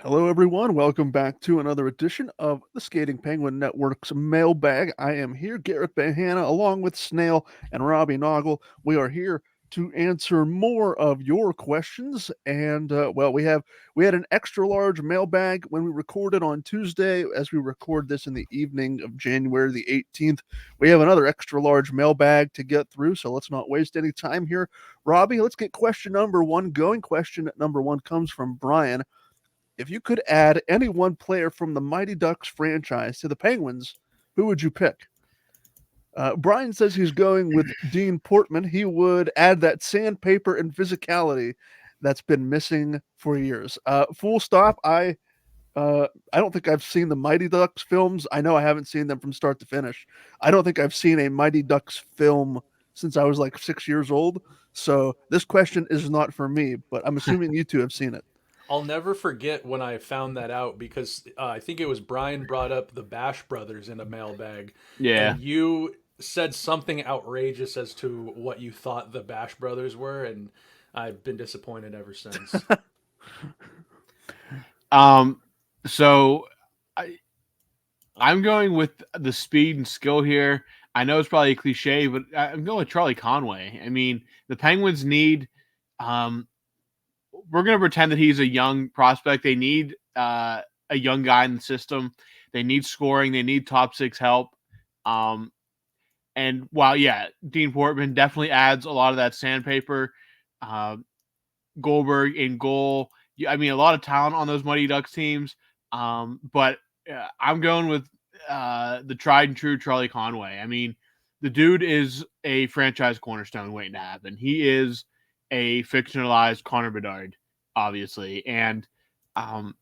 Hello, everyone. Welcome back to another edition of the Skating Penguin Network's Mailbag. I am here, Garrett Bahana, along with Snail and Robbie Noggle. We are here to answer more of your questions. And we had an extra large mailbag when we recorded on Tuesday. As we record this in the evening of January the 18th, we have another extra large mailbag to get through. So let's not waste any time here. Robbie, let's get question number one going. Question number one comes from Brian. If you could add any one player from the Mighty Ducks franchise to the Penguins, who would you pick? Brian says he's going with Dean Portman. He would add that sandpaper and physicality that's been missing for years. Full stop. I don't think I've seen the Mighty Ducks films. I know I haven't seen them from start to finish. I don't think I've seen a Mighty Ducks film since I was like 6 years old. So this question is not for me, but I'm assuming you two have seen it. I'll never forget when I found that out because I think it was Brian brought up the Bash Brothers in a mailbag, Yeah. and you said something outrageous as to what you thought the Bash Brothers were, and I've been disappointed ever since. Um. So I I'm going with the speed and skill here. I know it's probably a cliche, but I'm going with Charlie Conway. I mean, the Penguins need. Um. We're going to pretend that he's a young prospect. They need a young guy in the system. They need scoring. They need top six help. Um. And while yeah, Dean Portman definitely adds a lot of that sandpaper. Uh, Goldberg in goal. I mean, a lot of talent on those Mighty Ducks teams. But I'm going with the tried and true Charlie Conway. I mean, the dude is a franchise cornerstone waiting to happen. He is a fictionalized Connor Bedard, obviously. And um,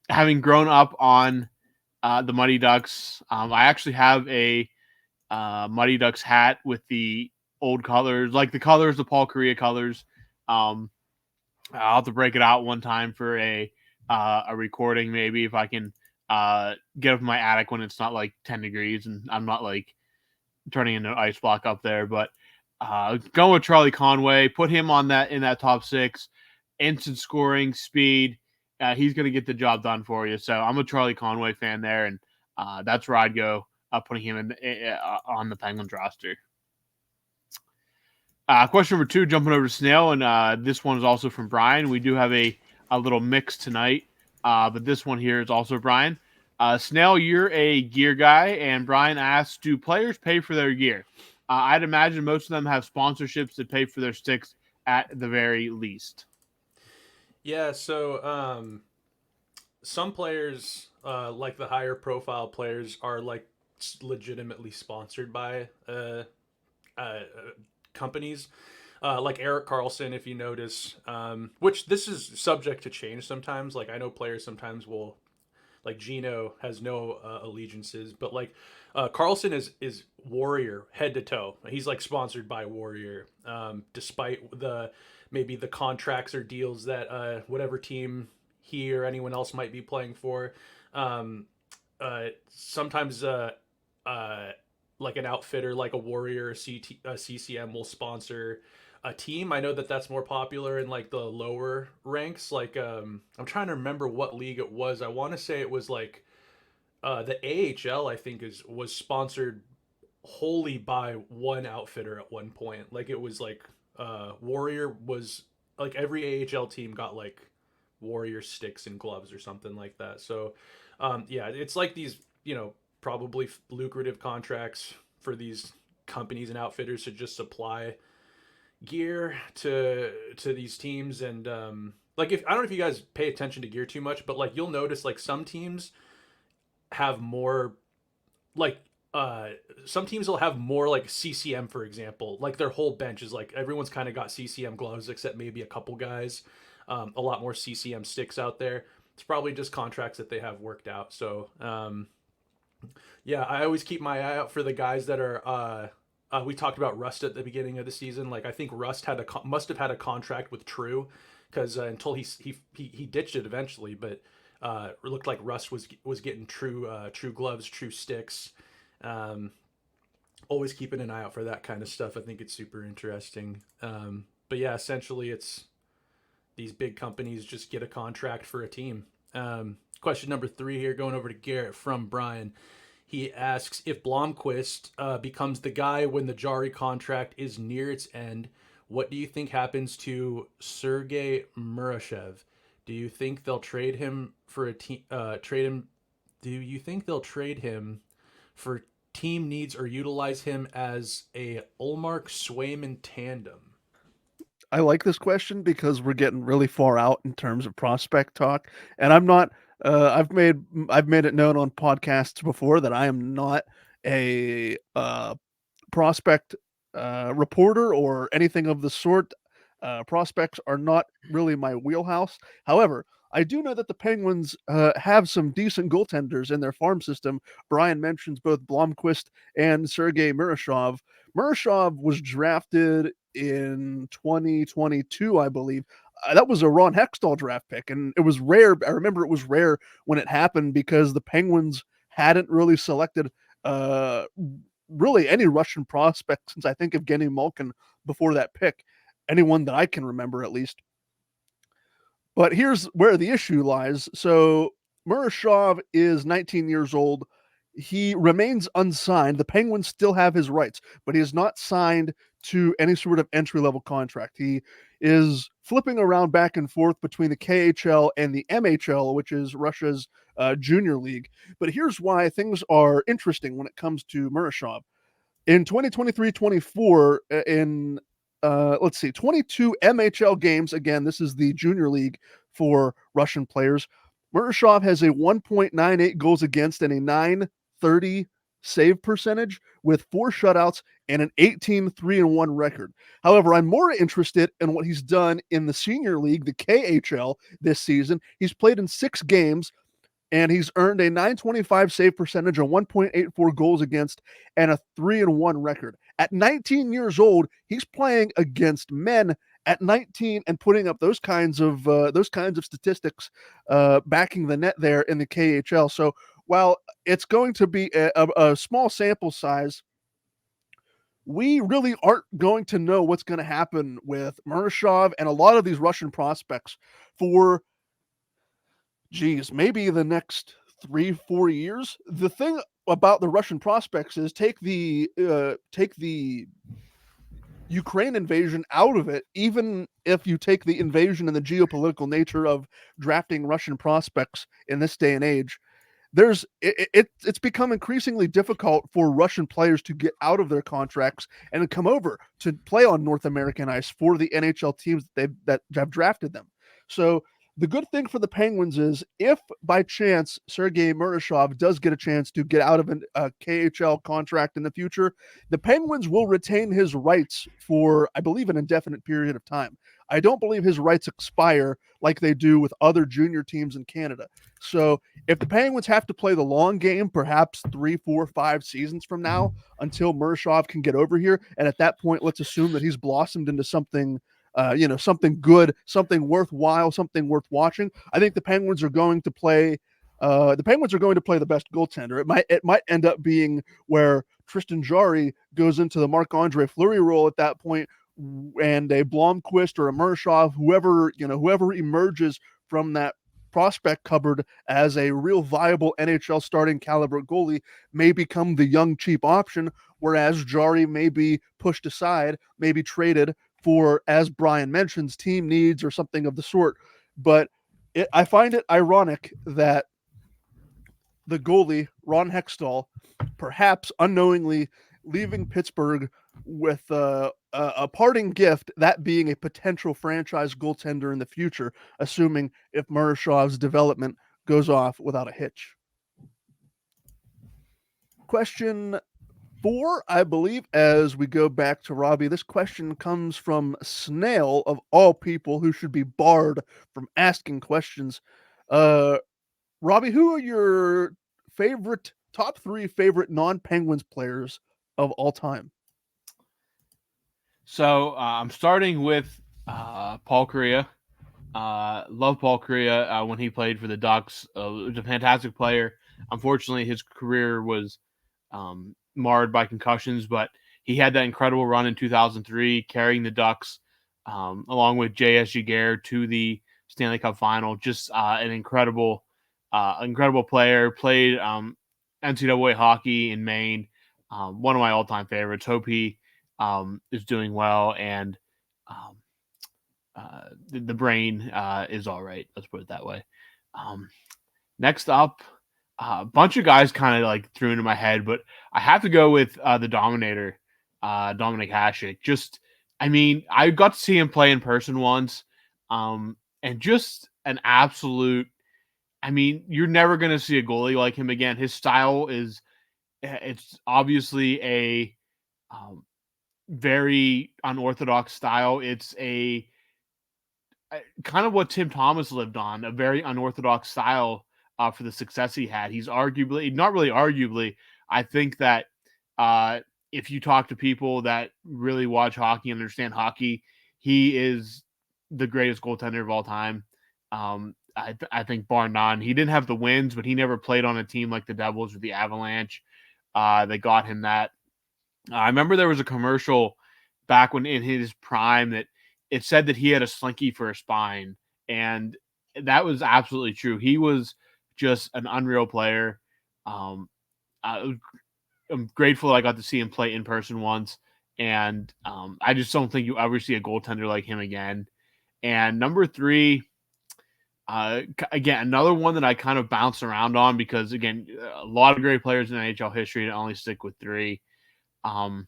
having grown up on the Mighty Ducks, I actually have a Mighty Ducks hat with the old colors, like the colors, the Paul Kariya colors. Um, I'll have to break it out one time for a recording, maybe if I can get up in my attic when it's not like 10 degrees and I'm not like turning into an ice block up there. But going with Charlie Conway, put him on that in that top six, instant scoring, speed. He's going to get the job done for you. So I'm a Charlie Conway fan there, and that's where I'd go, putting him on the Penguins roster. Question number two, jumping over to Snail, and this one is also from Brian. We do have a little mix tonight, but this one here is also Brian. Snail, you're a gear guy, and Brian asks, do players pay for their gear? I'd imagine most of them have sponsorships that pay for their sticks at the very least. Yeah, so some players, like the higher profile players, are like legitimately sponsored by uh, companies. Like Eric Carlson, if you notice, which this is subject to change sometimes. Like I know players sometimes will, like Gino has no allegiances, but like Carlson is Warrior head to toe. He's like sponsored by Warrior, despite the maybe the contracts or deals that whatever team he or anyone else might be playing for. Sometimes uh, like an outfitter, like a Warrior, a CCM will sponsor a team. I know that that's more popular in like the lower ranks. Like I'm trying to remember what league it was. I want to say it was like the AHL. I think is was sponsored wholly by one outfitter at one point. Like it was like Warrior was like every AHL team got like Warrior sticks and gloves or something like that. So yeah, it's like these probably lucrative contracts for these companies and outfitters to just supply gear to these teams. And like if I don't know if you guys pay attention to gear too much, but like you'll notice like some teams have more like uh some teams will have more like CCM, for example. Like their whole bench is like everyone's kind of got CCM gloves except maybe a couple guys. A lot more CCM sticks out there. It's probably just contracts that they have worked out. So yeah, I always keep my eye out for the guys that are. We talked about Rust at the beginning of the season. Like I think Rust must have had a contract with True, because until he ditched it eventually, but it looked like Rust was getting True gloves, True sticks. Um, Always keeping an eye out for that kind of stuff. I think it's super interesting. But yeah, essentially it's these big companies just get a contract for a team, Question number 3 here, going over to Garrett from Brian. He asks if Blomqvist becomes the guy when the Jari contract is near its end. What do you think happens to Sergei Murashov? Do you think they'll trade him for a team? Trade him? Do you think they'll trade him for team needs or utilize him as a Ullmark Swayman tandem? I like this question because we're getting really far out in terms of prospect talk, and I'm not. I've made it known on podcasts before that I am not a prospect reporter or anything of the sort. Prospects are not really my wheelhouse. However, I do know that the Penguins have some decent goaltenders in their farm system. Brian mentions both Blomqvist and Sergei Murashov. Murashov was drafted in 2022, I believe. That was a Ron Hextall draft pick, and it was rare. I remember it was rare when it happened because the Penguins hadn't really selected uh, really any Russian prospect since I think of Evgeny Malkin before that pick. Anyone that I can remember, at least. But here's where the issue lies. So Murashov is 19 years old. He remains unsigned. The Penguins still have his rights, but he is not signed to any sort of entry level contract. He is flipping around back and forth between the KHL and the MHL, which is Russia's junior league. But here's why things are interesting when it comes to Murashov. In 2023-24, in let's see, 22 MHL games. Again, this is the junior league for Russian players. Murashov has a 1.98 goals against and a 930 save percentage with 4 shutouts and an 18-3-1 record. However, I'm more interested in what he's done in the senior league, the KHL, this season. He's played in 6 games, and he's earned a 925 save percentage, a 1.84 goals against, and a 3-1 record. At 19 years old, he's playing against men at 19 and putting up those kinds of statistics, backing the net there in the KHL. So while it's going to be a small sample size, we really aren't going to know what's going to happen with Murashov and a lot of these Russian prospects for maybe the next 3-4 years. The thing about the Russian prospects is take the Ukraine invasion out of it. Even if you take the invasion and the geopolitical nature of drafting Russian prospects in this day and age, it's become increasingly difficult for Russian players to get out of their contracts and come over to play on North American ice for the NHL teams that have drafted them. So the good thing for the Penguins is if by chance Sergei Murashov does get a chance to get out of a KHL contract in the future, the Penguins will retain his rights for, I believe, an indefinite period of time. I don't believe his rights expire like they do with other junior teams in Canada. So if the Penguins have to play the long game, perhaps 3, 4, 5 seasons from now until Murashov can get over here, and at that point, let's assume that he's blossomed into something something good, something worthwhile, something worth watching. I think the Penguins are going to play. The Penguins are going to play the best goaltender. It might end up being where Tristan Jarry goes into the Marc-Andre Fleury role at that point, and a Blomqvist or a Murashov, whoever emerges from that prospect cupboard as a real viable NHL starting caliber goalie may become the young cheap option, whereas Jarry may be pushed aside, may be traded for, as Brian mentions, team needs or something of the sort. But I find it ironic that the goalie, Ron Hextall, perhaps unknowingly leaving Pittsburgh with a parting gift, that being a potential franchise goaltender in the future, assuming if Murashov's development goes off without a hitch. Question 4, I believe, as we go back to Robbie. This question comes from Snail, of all people, who should be barred from asking questions. Robbie, who are your top 3 favorite non-Penguins players of all time? So I'm starting with Paul Kariya. Love Paul Kariya when he played for the Ducks. Was a fantastic player. Unfortunately, his career was marred by concussions, but he had that incredible run in 2003, carrying the Ducks along with JSG Garrett to the Stanley Cup final. Just an incredible incredible player. Played NCAA hockey in Maine. One of my all-time favorites. Hope he is doing well, and the brain is all right. Let's put it that way. Next up, a bunch of guys kind of like threw into my head, but I have to go with the Dominator, Dominic Hasek. I got to see him play in person once, and just an absolute. You're never going to see a goalie like him again. His style it's obviously a very unorthodox style. It's a kind of what Tim Thomas lived on, a very unorthodox style for the success he had. He's arguably, not really arguably, I think that if you talk to people that really watch hockey and understand hockey, he is the greatest goaltender of all time. I think bar none. He didn't have the wins, but he never played on a team like the Devils or the Avalanche. They got him that. I remember there was a commercial back when in his prime that it said that he had a slinky for a spine, and that was absolutely true. He was just an unreal player. I'm grateful I got to see him play in person once, and I just don't think you ever see a goaltender like him again. And number 3, again, another one that I kind of bounce around on because, again, a lot of great players in NHL history to only stick with 3. And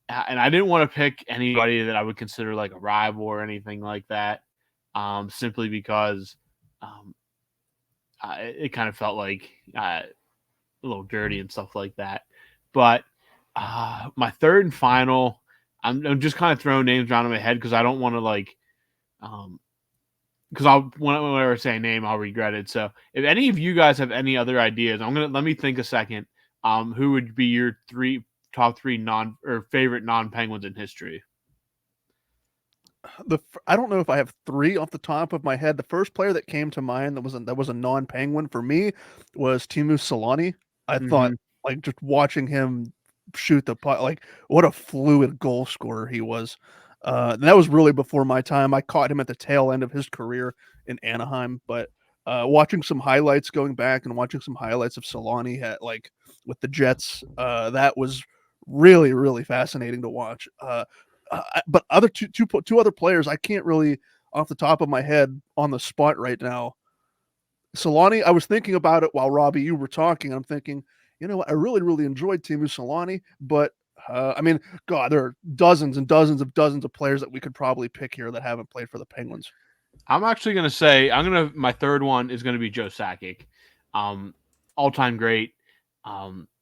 I didn't want to pick anybody that I would consider like a rival or anything like that, simply because it kind of felt like a little dirty and stuff like that. But my third and final, I'm just kind of throwing names around in my head because I don't want to because whenever I say a name, I'll regret it. So if any of you guys have any other ideas, let me think a second. Who would be your top 3 favorite non-Penguins in history? I don't know if I have 3 off the top of my head. The first player that came to mind that was a non-Penguin for me was Teemu Selanne. I thought, like, just watching him shoot the puck, like, what a fluid goal scorer he was. And that was really before my time. I caught him at the tail end of his career in Anaheim, but watching some highlights going back and watching some highlights of Selanne with the Jets, that was really, really fascinating to watch. But two other players I can't really off the top of my head on the spot right now. Selanne, I was thinking about it while Robbie you were talking. I'm thinking, you know what, I really really enjoyed Teemu Selanne, but God, there are dozens and dozens of players that we could probably pick here that haven't played for the Penguins. I'm actually going to say my third one is going to be Joe Sakic, all-time great,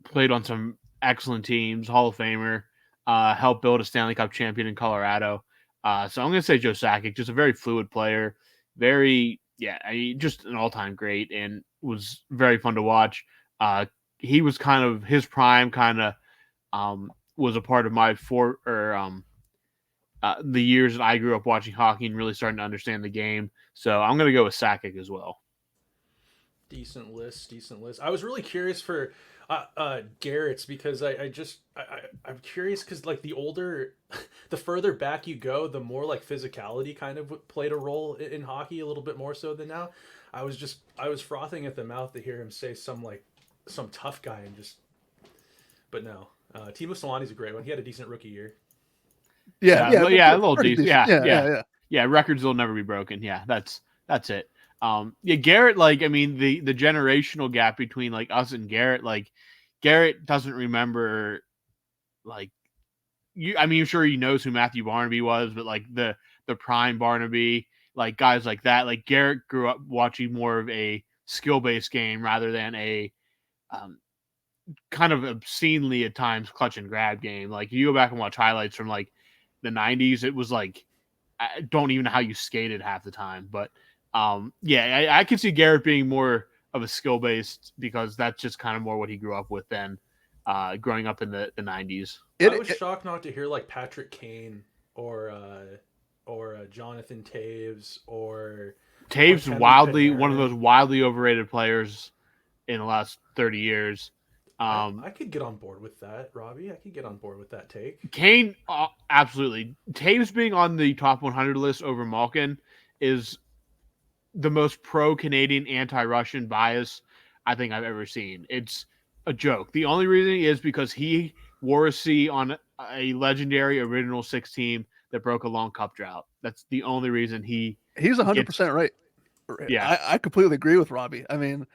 played on some excellent teams, Hall of Famer, helped build a Stanley Cup champion in Colorado. So I'm going to say Joe Sakic, just a very fluid player, just an all-time great, and was very fun to watch. He was kind of his prime, was a part of my the years that I grew up watching hockey and really starting to understand the game. So I'm going to go with Sakic as well. Decent list. I was really curious for Garrett's because I'm curious because like the further back you go, the more like physicality kind of played a role in hockey a little bit more so than now. I was frothing at the mouth to hear him say some tough guy but no. Teemu Selanne is a great one. He had a decent rookie year. Yeah, a little decent. Yeah. Records will never be broken. Yeah, that's it. Garrett, the generational gap between like us and Garrett, like Garrett doesn't remember I'm sure he knows who Matthew Barnaby was, but like the prime Barnaby, like guys like that, like Garrett grew up watching more of a skill-based game rather than a kind of obscenely at times clutch and grab game. Like you go back and watch highlights from like the 90s, it was like I don't even know how you skated half the time. But I can see Garrett being more of a skill based because that's just kind of more what he grew up with than growing up in the 90s. I was shocked not to hear like Patrick Kane or Jonathan Taves or Taves one of those wildly overrated players in the last 30 years. I could get on board with that, Robbie. I could get on board with that take. Kane, absolutely. Taves being on the top 100 list over Malkin is the most pro-Canadian, anti-Russian bias I think I've ever seen. It's a joke. The only reason is because he wore a C on a legendary original six team that broke a long cup drought. That's the only reason he He's gets. 100% right. Yeah, I completely agree with Robbie. I mean,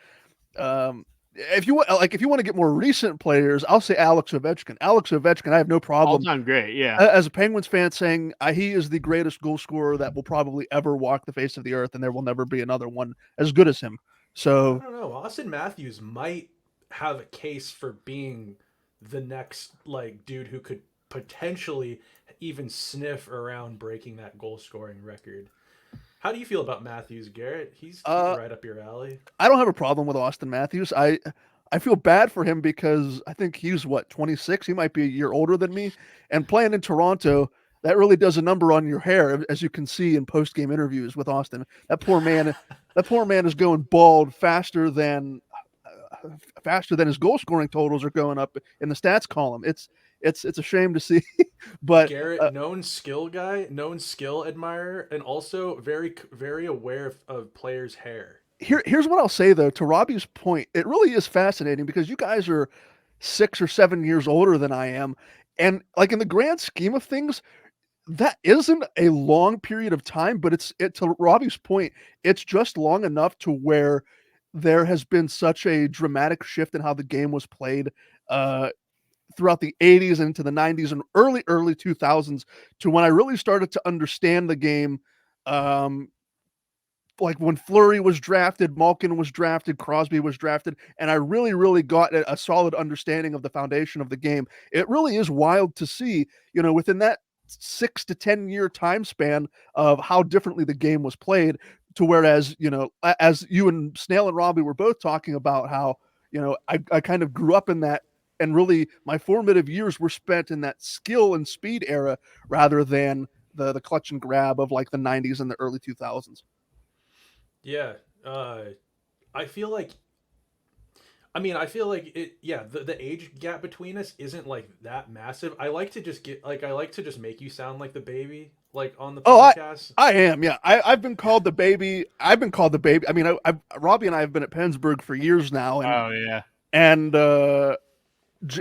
if you if you want to get more recent players, I'll say Alex Ovechkin. Alex Ovechkin, I have no problem all-time great. Yeah, as a Penguins fan saying he is the greatest goal scorer that will probably ever walk the face of the earth, and there will never be another one as good as him. I So don't know. Austin Matthews might have a case for being the next like dude who could potentially even sniff around breaking that goal scoring record. How do you feel about Matthews, Garrett? He's uh, right up your alley. I don't have a problem with Austin Matthews. I feel bad for him because I think he's what 26. He might be a year older than me, and playing in Toronto. That really does a number on your hair, as you can see in post-game interviews with Austin. That poor man is going bald faster than his goal scoring totals are going up in the stats column. It's a shame to see, but Garrett, known skill guy, known skill admirer, and also very aware of players' hair. here's what I'll say though. To Robbie's point, it really is fascinating because you guys are 6 or 7 years older than I am, and like in the grand scheme of things, that isn't a long period of time. But to Robbie's point, it's just long enough to where there has been such a dramatic shift in how the game was played. Uh, Throughout the 80s and into the 90s and early 2000s to when I really started to understand the game. Um, like when Fleury was drafted, Malkin was drafted, Crosby was drafted, and I really got a solid understanding of the foundation of the game. It really is wild to see, within that 6 to 10 year time span of how differently the game was played. To whereas, as you and Snail and Robbie were both talking about how, I kind of grew up in that, and really my formative years were spent in that skill and speed era rather than the clutch and grab of like the 90s and the early 2000s. Yeah, uh, I feel like I feel like it. Yeah, the age gap between us isn't like that massive. I like to just make you sound like the baby, like on the Oh, podcast. I am. Yeah, I've been called the baby. I've been called the baby. I mean, Robbie and I have been at Pennsburg for years now, and oh yeah, and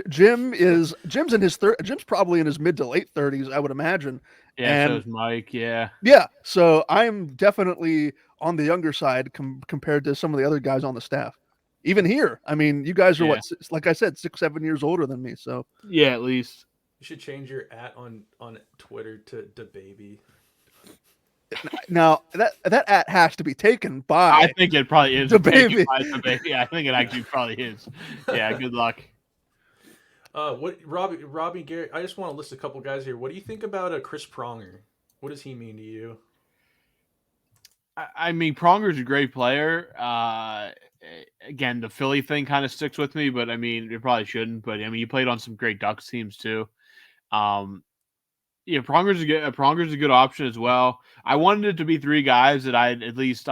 Jim's in his Jim's probably in his mid to late 30s, I would imagine. yeah. So And is Mike. Yeah, yeah, so I'm definitely on the younger side compared to some of the other guys on the staff. Even here, I mean, you guys are yeah, like I said, 6 7 years older than me. So yeah. At least. You should change your at on Twitter to the baby. now that at has to be taken I by think it probably is the taken baby. by the baby. I think it actually probably is. Yeah, good luck. What Robbie Garrett? I just want to list a couple guys here. What do you think about Chris Pronger? What does he mean to you? I mean, Pronger's a great player. Again, the Philly thing kind of sticks with me, but I mean, it probably shouldn't. But I mean, he played on some great Ducks teams too. Um, yeah, Pronger's a good option as well. I wanted it to be three guys that I at least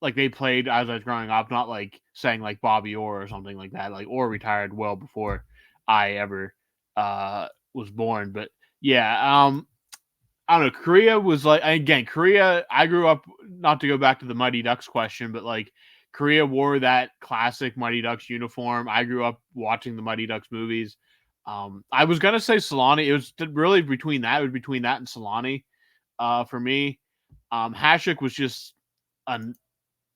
like they played as I was growing up, not like saying like Bobby Orr or something like that. Like Orr retired well before I ever was born. But yeah, I don't know. Korea was like, again, Korea. I grew up, not to go back to the Mighty Ducks question, but like Korea wore that classic Mighty Ducks uniform. I grew up watching the Mighty Ducks movies. I was gonna say Solani. It was really between that. It was between that and Solani. For me, Hasek was just an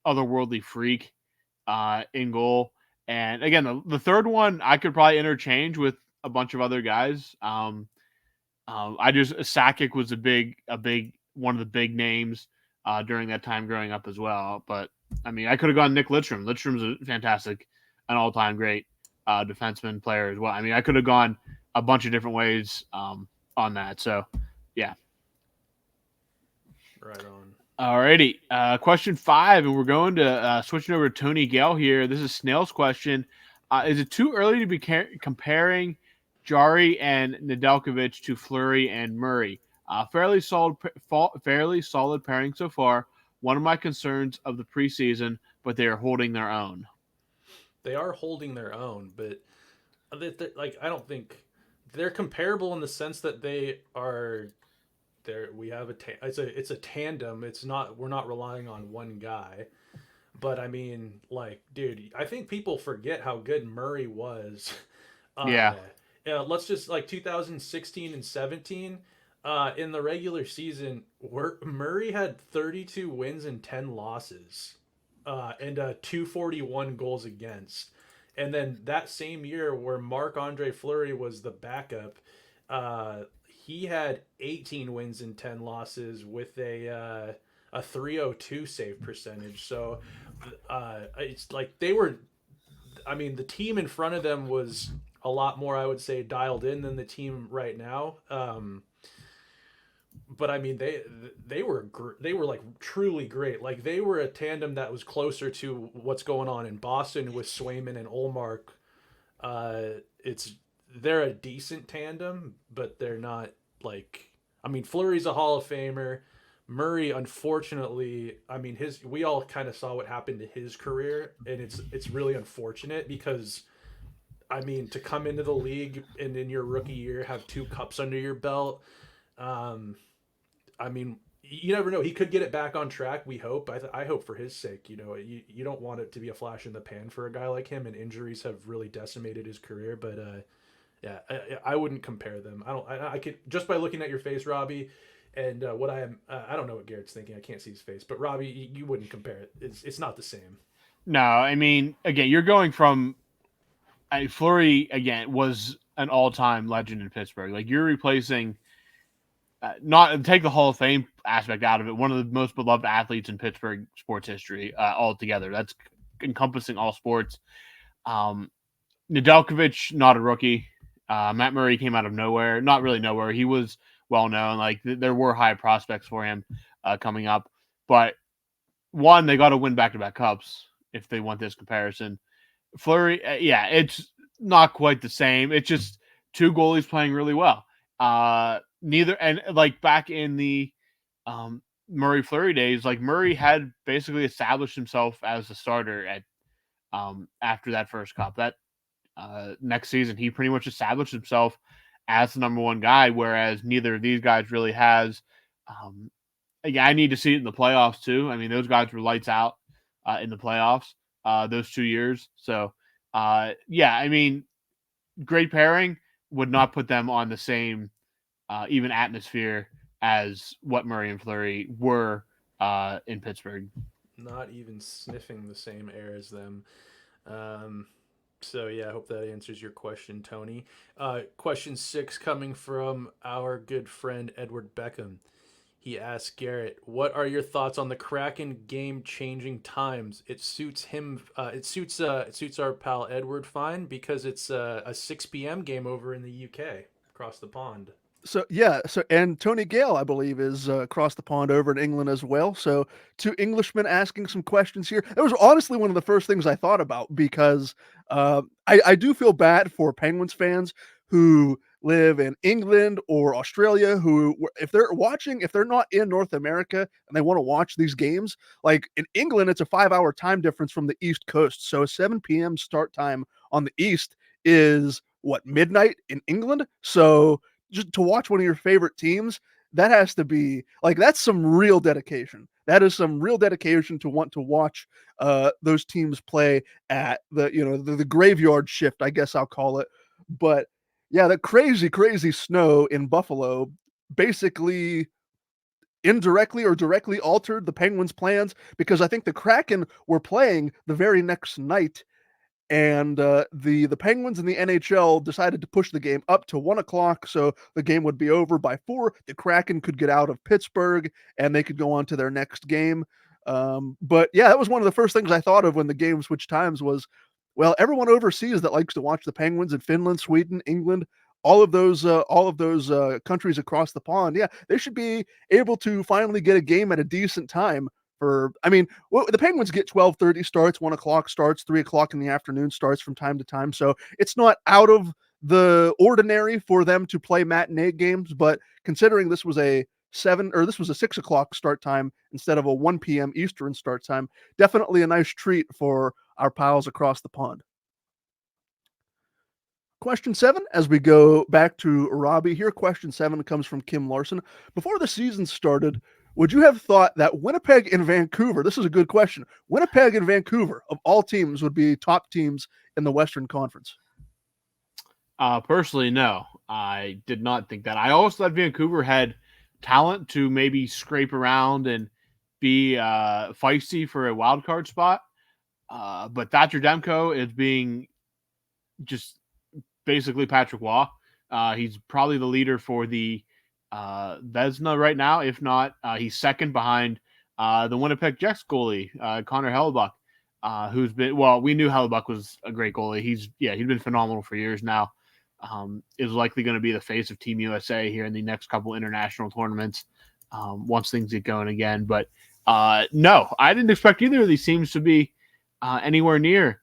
otherworldly freak in goal. And again, the third one I could probably interchange with a bunch of other guys. I just Sakic was a big one of the big names during that time growing up as well. But I mean, I could have gone Nick Lidstrom. Lidstrom's a fantastic, an all time great defenseman player as well. I mean, I could have gone a bunch of different ways on that. So, yeah. Right on. Alrighty. Question 5, and we're going to switching over to Tony Gale here. This is Snail's question. Is it too early to be comparing Jari and Nedeljkovic to Fleury and Murray? Fairly solid pairing so far. One of my concerns of the preseason, but they are holding their own. They are holding their own, but like I don't think they're comparable in the sense that there we have it's a tandem. We're not relying on one guy. But I mean, like, dude, I think people forget how good Murray was. Uh, Yeah. yeah, let's just like 2016 and 17. In the regular season, Murray had 32 wins and 10 losses, and 241 goals against. And then that same year, where Marc Andre Fleury was the backup, he had 18 wins and 10 losses with a 302 save percentage. So it's like they were. I mean, the team in front of them was a lot more, I would say, dialed in than the team right now. But I mean, they were like truly great. Like they were a tandem that was closer to what's going on in Boston with Swayman and Olmark. It's they're a decent tandem, but they're not like. I mean, Fleury's a Hall of Famer. Murray, unfortunately, I mean, we all kind of saw what happened to his career, and it's really unfortunate because, I mean, to come into the league and in your rookie year have 2 cups under your belt, I mean, you never know. He could get it back on track. We hope. I hope for his sake. You know, you don't want it to be a flash in the pan for a guy like him, and injuries have really decimated his career. But yeah, I wouldn't compare them. I could just by looking at your face, Robbie, and what I am. I don't know what Garrett's thinking. I can't see his face, but Robbie, you wouldn't compare it. It's not the same. No, I mean, again, you're going from Fleury again was an all-time legend in Pittsburgh. Like you're replacing, not take the Hall of Fame aspect out of it, one of the most beloved athletes in Pittsburgh sports history altogether. That's encompassing all sports. Nedeljkovic, not a rookie. Matt Murray came out of nowhere, not really nowhere. He was well known. Like there were high prospects for him coming up, but one, they got to win back-to-back cups if they want this comparison. Fleury, yeah, it's not quite the same. It's just two goalies playing really well. Neither, and like back in the Murray Fleury days, like Murray had basically established himself as a starter at after that first cup. That next season, he pretty much established himself as the number one guy, whereas neither of these guys really has. Yeah, I need to see it in the playoffs too. I mean, those guys were lights out in the playoffs those 2 years. So, yeah, I mean, great pairing, would not put them on the same even atmosphere as what Murray and Fleury were in Pittsburgh. Not even sniffing the same air as them. So yeah, I hope that answers your question, Tony. Question 6 coming from our good friend Edward Beckham. He asked Garrett, "What are your thoughts on the Kraken game-changing times? It suits him. It suits our pal Edward fine because it's a 6 p.m. game over in the UK across the pond." So yeah, and Tony Gale, I believe, is across the pond over in England as well. So two Englishmen asking some questions here. That was honestly one of the first things I thought about because I do feel bad for Penguins fans who live in England or Australia who, if they're not in North America and they want to watch these games, like in England, it's a 5-hour time difference from the East Coast. So a 7 p.m. start time on the East is what, midnight in England? So just to watch one of your favorite teams, that has to be like, that's some real dedication. That is some real dedication to want to watch those teams play at the graveyard shift, I guess I'll call it. But yeah, the crazy snow in Buffalo basically indirectly or directly altered the Penguins' plans because I think the Kraken were playing the very next night, and the Penguins and the NHL decided to push the game up to 1 o'clock, so the game would be over by 4. The Kraken could get out of Pittsburgh, and they could go on to their next game. But yeah, that was one of the first things I thought of when the game switched times was, well, everyone overseas that likes to watch the Penguins in Finland, Sweden, England, all of those countries across the pond, yeah, they should be able to finally get a game at a decent time. I mean, the Penguins get 12:30 starts, 1 o'clock starts, 3 o'clock in the afternoon starts from time to time. So it's not out of the ordinary for them to play matinee games. But considering this was a 6 o'clock start time instead of a 1 p.m. Eastern start time, definitely a nice treat for our pals across the pond. Question 7, as we go back to Robbie here, question 7 comes from Kim Larson. Before the season started, would you have thought that Winnipeg and Vancouver, this is a good question, Winnipeg and Vancouver, of all teams, would be top teams in the Western Conference? Personally, no. I did not think that. I always thought Vancouver had talent to maybe scrape around and be feisty for a wild card spot. But Thatcher Demko is being just basically Patrick Waugh. He's probably the leader for the Vezina right now. If not, he's second behind the Winnipeg Jets goalie, Connor Hellebuck, who's been, well, we knew Hellebuck was a great goalie. He's been phenomenal for years now. Is likely going to be the face of Team USA here in the next couple international tournaments once things get going again. But no, I didn't expect either of these teams to be anywhere near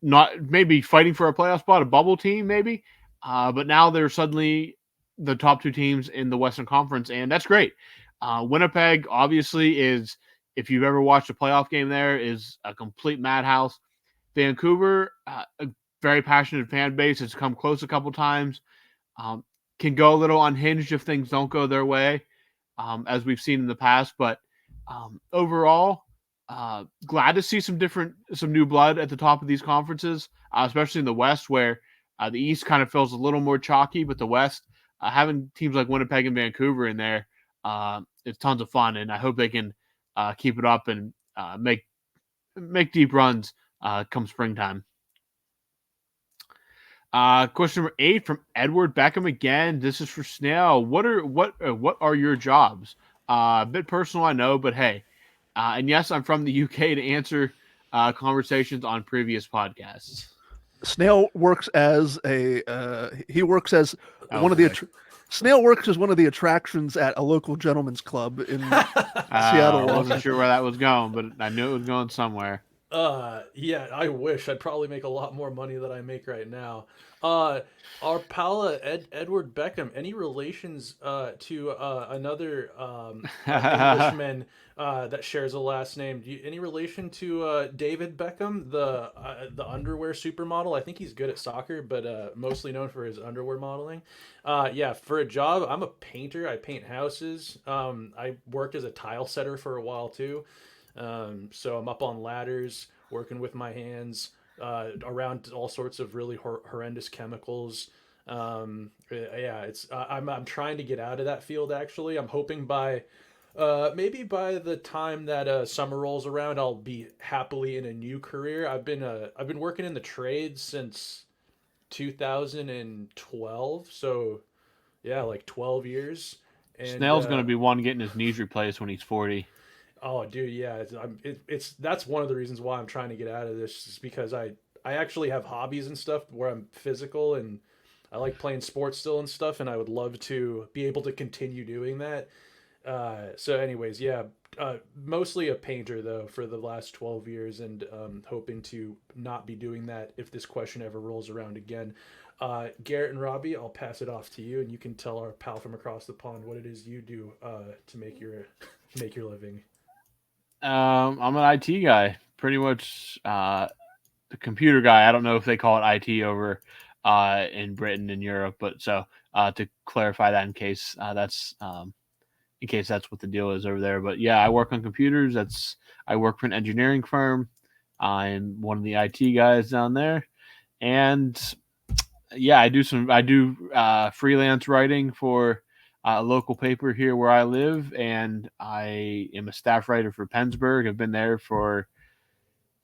not maybe fighting for a playoff spot, a bubble team maybe, but now they're suddenly the top two teams in the Western Conference, and that's great. Winnipeg obviously is, if you've ever watched a playoff game there, is a complete madhouse. Vancouver, a very passionate fan base, has come close a couple times, can go a little unhinged if things don't go their way, as we've seen in the past, but overall, glad to see some new blood at the top of these conferences, especially in the West, where the East kind of feels a little more chalky, but the West, having teams like Winnipeg and Vancouver in there, it's tons of fun, and I hope they can keep it up and make deep runs come springtime. Question number 8 from Edward Beckham again. This is for Snail. What are your jobs? A bit personal, I know, but hey. And yes, I'm from the UK to answer conversations on previous podcasts. Snail works as Snail works as one of the attractions at a local gentleman's club in Seattle. I wasn't sure where that was going, but I knew it was going somewhere. Yeah, I wish I'd probably make a lot more money than I make right now. Our pal Edward Beckham, any relations to another Englishman that shares a last name? Any relation to David Beckham, the underwear supermodel? I think he's good at soccer, but mostly known for his underwear modeling. Yeah, for a job, I'm a painter. I paint houses. I worked as a tile setter for a while too. So I'm up on ladders, working with my hands, around all sorts of really horrendous chemicals. Yeah, I'm trying to get out of that field. Actually, I'm hoping maybe by the time that summer rolls around, I'll be happily in a new career. I've been working in the trades since 2012, so yeah, like 12 years. And Snail's going to be one getting his knees replaced when he's 40. Oh, dude, yeah, that's one of the reasons why I'm trying to get out of this, is because I actually have hobbies and stuff where I'm physical, and I like playing sports still and stuff, and I would love to be able to continue doing that. So anyways, yeah, mostly a painter though for the last 12 years, and hoping to not be doing that if this question ever rolls around again. Garrett and Robbie, I'll pass it off to you, and you can tell our pal from across the pond what it is you do to make your living. I'm an IT guy, pretty much the computer guy. I don't know if they call it IT over in Britain and Europe, but so to clarify that in case that's what the deal is over there. But yeah, I work on computers. I work for an engineering firm. I'm one of the IT guys down there, and yeah, I do freelance writing for a local paper here where I live, and I am a staff writer for Pennsburg. I've been there for,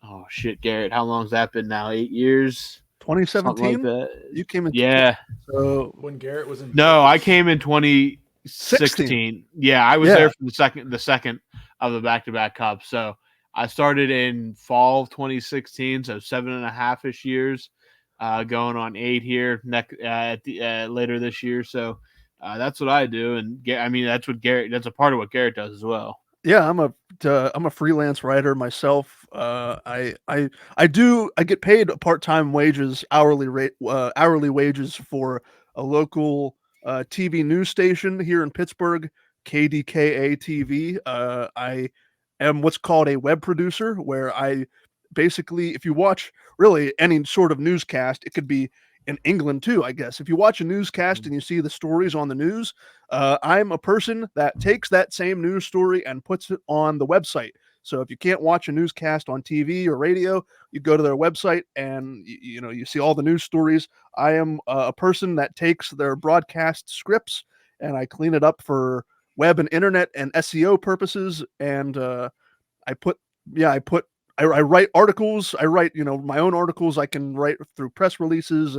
oh shit, Garrett, how long's that been now? 8 years? 2017? Like you came in. Yeah. So when Garrett was in. No, I came in 2016. Yeah, I was there for the second of the back-to-back cups. So I started in fall of 2016, so 7.5-ish years, going on 8 here later this year. So that's what I do, and I mean that's a part of what Garrett does as well. Yeah, I'm a freelance writer myself. I get paid part-time wages, hourly wages for a local TV news station here in Pittsburgh, KDKA TV. I am what's called a web producer, where I basically, if you watch really any sort of newscast, it could be in England too, I guess. If you watch a newscast and you see the stories on the news, I'm a person that takes that same news story and puts it on the website. So if you can't watch a newscast on TV or radio, you go to their website and you see all the news stories. I am a person that takes their broadcast scripts and I clean it up for web and internet and SEO purposes. And I put, yeah, I write articles. I write, my own articles. I can write through press releases,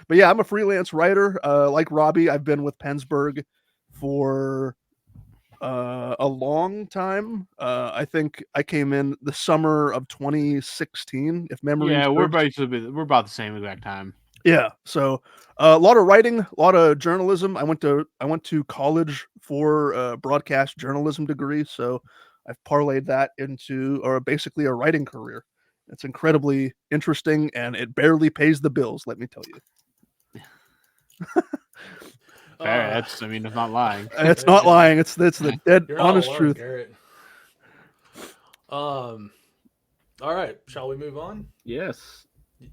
but yeah, I'm a freelance writer. Like Robbie, I've been with Pennsburg for a long time. I think I came in the summer of 2016, if memory Yeah, we're serves. about the same exact time. Yeah, so a lot of writing, a lot of journalism. I went to college for a broadcast journalism degree, so I've parlayed that into or basically a writing career. It's incredibly interesting, and it barely pays the bills. Let me tell you. Fair. I mean, it's not lying. It's not lying. It's the dead You're not honest alone, truth. Garrett. All right, shall we move on? Yes.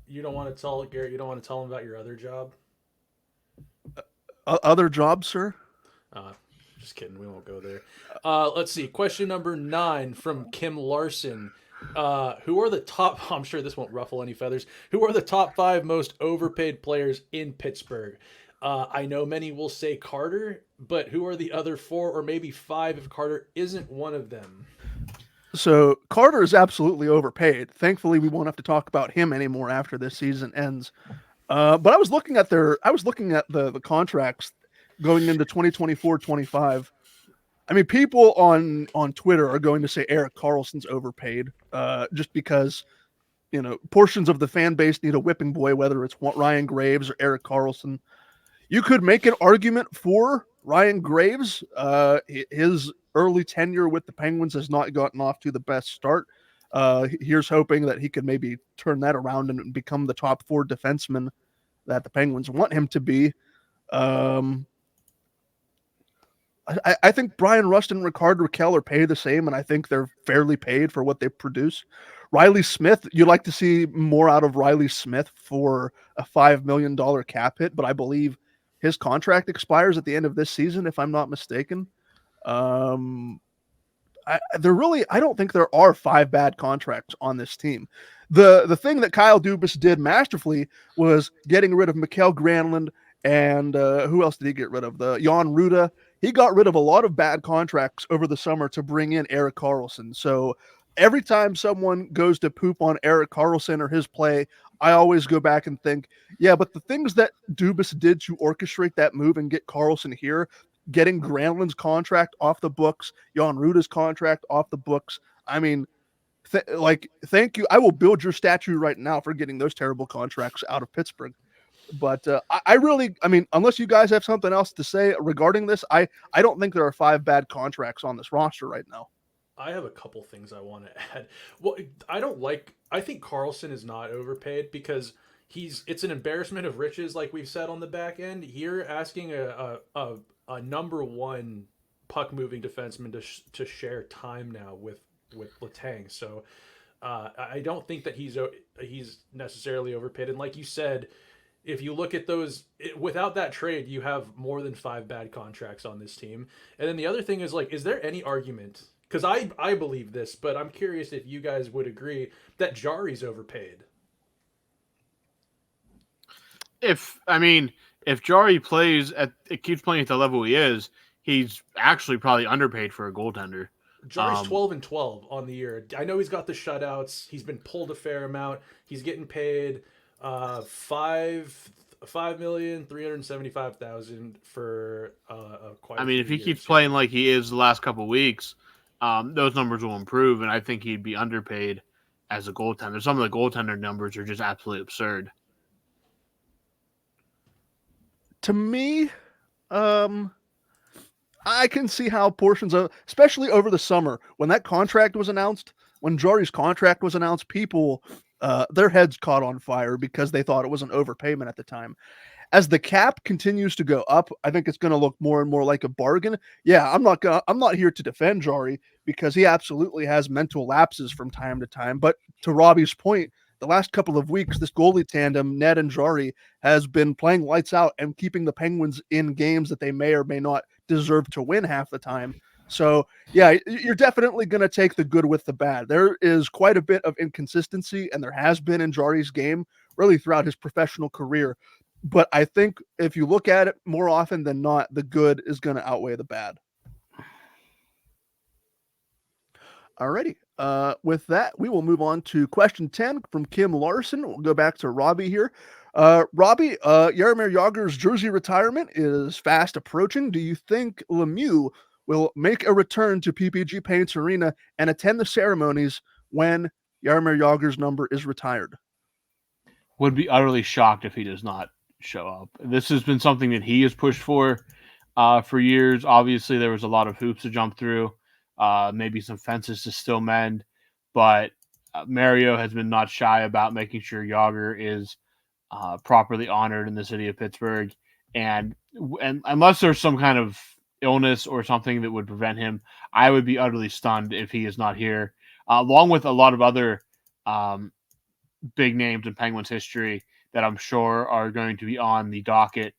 You don't want to tell Garrett. You don't want to tell him about your other job. Other jobs, sir? Just kidding. We won't go there. Let's see. Question number 9 from Kim Larson. Who are the top? I'm sure this won't ruffle any feathers. Who are the top 5 most overpaid players in Pittsburgh? I know many will say Carter, but who are the other 4 or maybe 5 if Carter isn't one of them? So Carter is absolutely overpaid. Thankfully, we won't have to talk about him anymore after this season ends. But I was looking at the contracts going into 2024-25. I mean, people on Twitter are going to say Erik Karlsson's overpaid, just because portions of the fan base need a whipping boy, whether it's Ryan Graves or Erik Karlsson. You could make an argument for Ryan Graves. His early tenure with the Penguins has not gotten off to the best start. Here's hoping that he could maybe turn that around and become the top 4 defenseman that the Penguins want him to be. I think Brian Rust and Rickard Rakell are paid the same, and I think they're fairly paid for what they produce. Riley Smith, you'd like to see more out of Riley Smith for a $5 million cap hit, but I believe his contract expires at the end of this season, if I'm not mistaken. I don't think there are 5 bad contracts on this team. The thing that Kyle Dubas did masterfully was getting rid of Mikael Granlund and who else did he get rid of? The Jan Ruda. He got rid of a lot of bad contracts over the summer to bring in Erik Karlsson. So every time someone goes to poop on Erik Karlsson or his play, I always go back and think, yeah, but the things that Dubas did to orchestrate that move and get Karlsson here, getting Granlund's contract off the books, Jan Ruda's contract off the books. I mean, thank you. I will build your statue right now for getting those terrible contracts out of Pittsburgh. But I mean, unless you guys have something else to say regarding this, I don't think there are 5 bad contracts on this roster right now. I have a couple things I want to add. Well, I think Karlsson is not overpaid because it's an embarrassment of riches, like we've said on the back end. You're asking a number 1 puck moving defenseman to share time now with Letang. So I don't think that he's necessarily overpaid. And like you said, if you look at those, without that trade, you have more than 5 bad contracts on this team. And then the other thing is, is there any argument? Because I believe this, but I'm curious if you guys would agree that Jari's overpaid. If Jari keeps playing at the level he is, he's actually probably underpaid for a goaltender. Jari's 12-12 on the year. I know he's got the shutouts. He's been pulled a fair amount. He's getting paid $5,375,000 for quite. I mean, if he keeps playing like he is the last couple of weeks, those numbers will improve, and I think he'd be underpaid as a goaltender. Some of the goaltender numbers are just absolutely absurd. To me, I can see how portions of, especially over the summer, when that contract was announced, when Jari's contract was announced, people, their heads caught on fire because they thought it was an overpayment at the time. as the cap continues to go up, I think it's going to look more and more like a bargain. Yeah, I'm not here to defend Jari because he absolutely has mental lapses from time to time. But to Robbie's point, the last couple of weeks, this goalie tandem, Ned and Jari, has been playing lights out and keeping the Penguins in games that they may or may not deserve to win half the time. So, yeah, you're definitely going to take the good with the bad. There is quite a bit of inconsistency, and there has been in Jari's game really throughout his professional career. But I think if you look at it more often than not, the good is going to outweigh the bad. Alrighty. With that, we will move on to question 10 from Kim Larson. We'll go back to Robbie here. Robbie, Jaromir Jagr's jersey retirement is fast approaching. Do you think Lemieux will make a return to PPG Paints Arena and attend the ceremonies when Jaromir Jagr's number is retired? Would be utterly shocked if he does not show up. This has been something that he has pushed for years. Obviously, there was a lot of hoops to jump through, maybe some fences to still mend, but Mario has been not shy about making sure Jagr is properly honored in the city of Pittsburgh. And unless there's some kind of illness or something that would prevent him, I would be utterly stunned if he is not here, along with a lot of other big names in Penguins history that I'm sure are going to be on the docket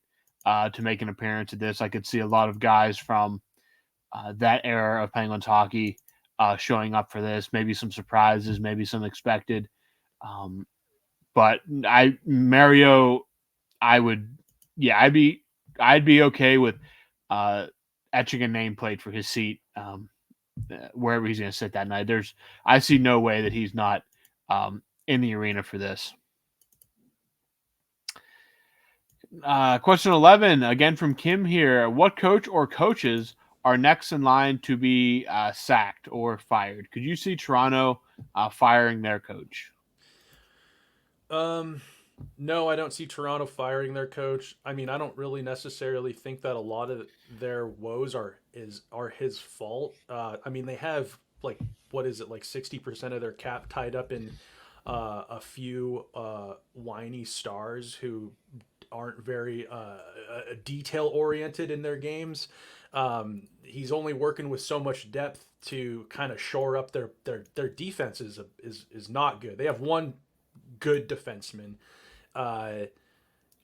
to make an appearance at this. I could see a lot of guys from that era of Penguins hockey showing up for this. Maybe some surprises, maybe some expected. But Mario, I'd be okay with etching a nameplate for his seat wherever he's going to sit that night. I see no way that he's not in the arena for this. Question 11, again from Kim here. What coach or coaches are next in line to be sacked or fired? Could you see Toronto firing their coach? No, I don't see Toronto firing their coach. I mean, I don't really necessarily think that a lot of their woes are his fault. I mean, they have like 60% of their cap tied up in a few whiny stars who aren't very detail oriented in their games. He's only working with so much depth to kind of shore up their defense is not good. They have one good defenseman.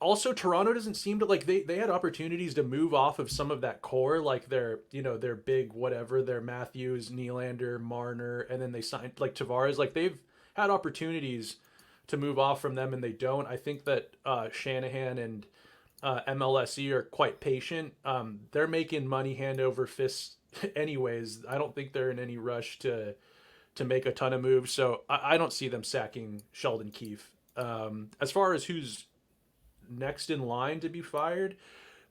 Also, Toronto doesn't seem to they had opportunities to move off of some of that core, like their big whatever, their Matthews, Nylander, Marner, and then they signed like Tavares. Like they've had opportunities to move off from them and they don't. I think that Shanahan and MLSE are quite patient. They're making money hand over fist anyways. I don't think they're in any rush to make a ton of moves. So I don't see them sacking Sheldon Keefe. As far as who's next in line to be fired,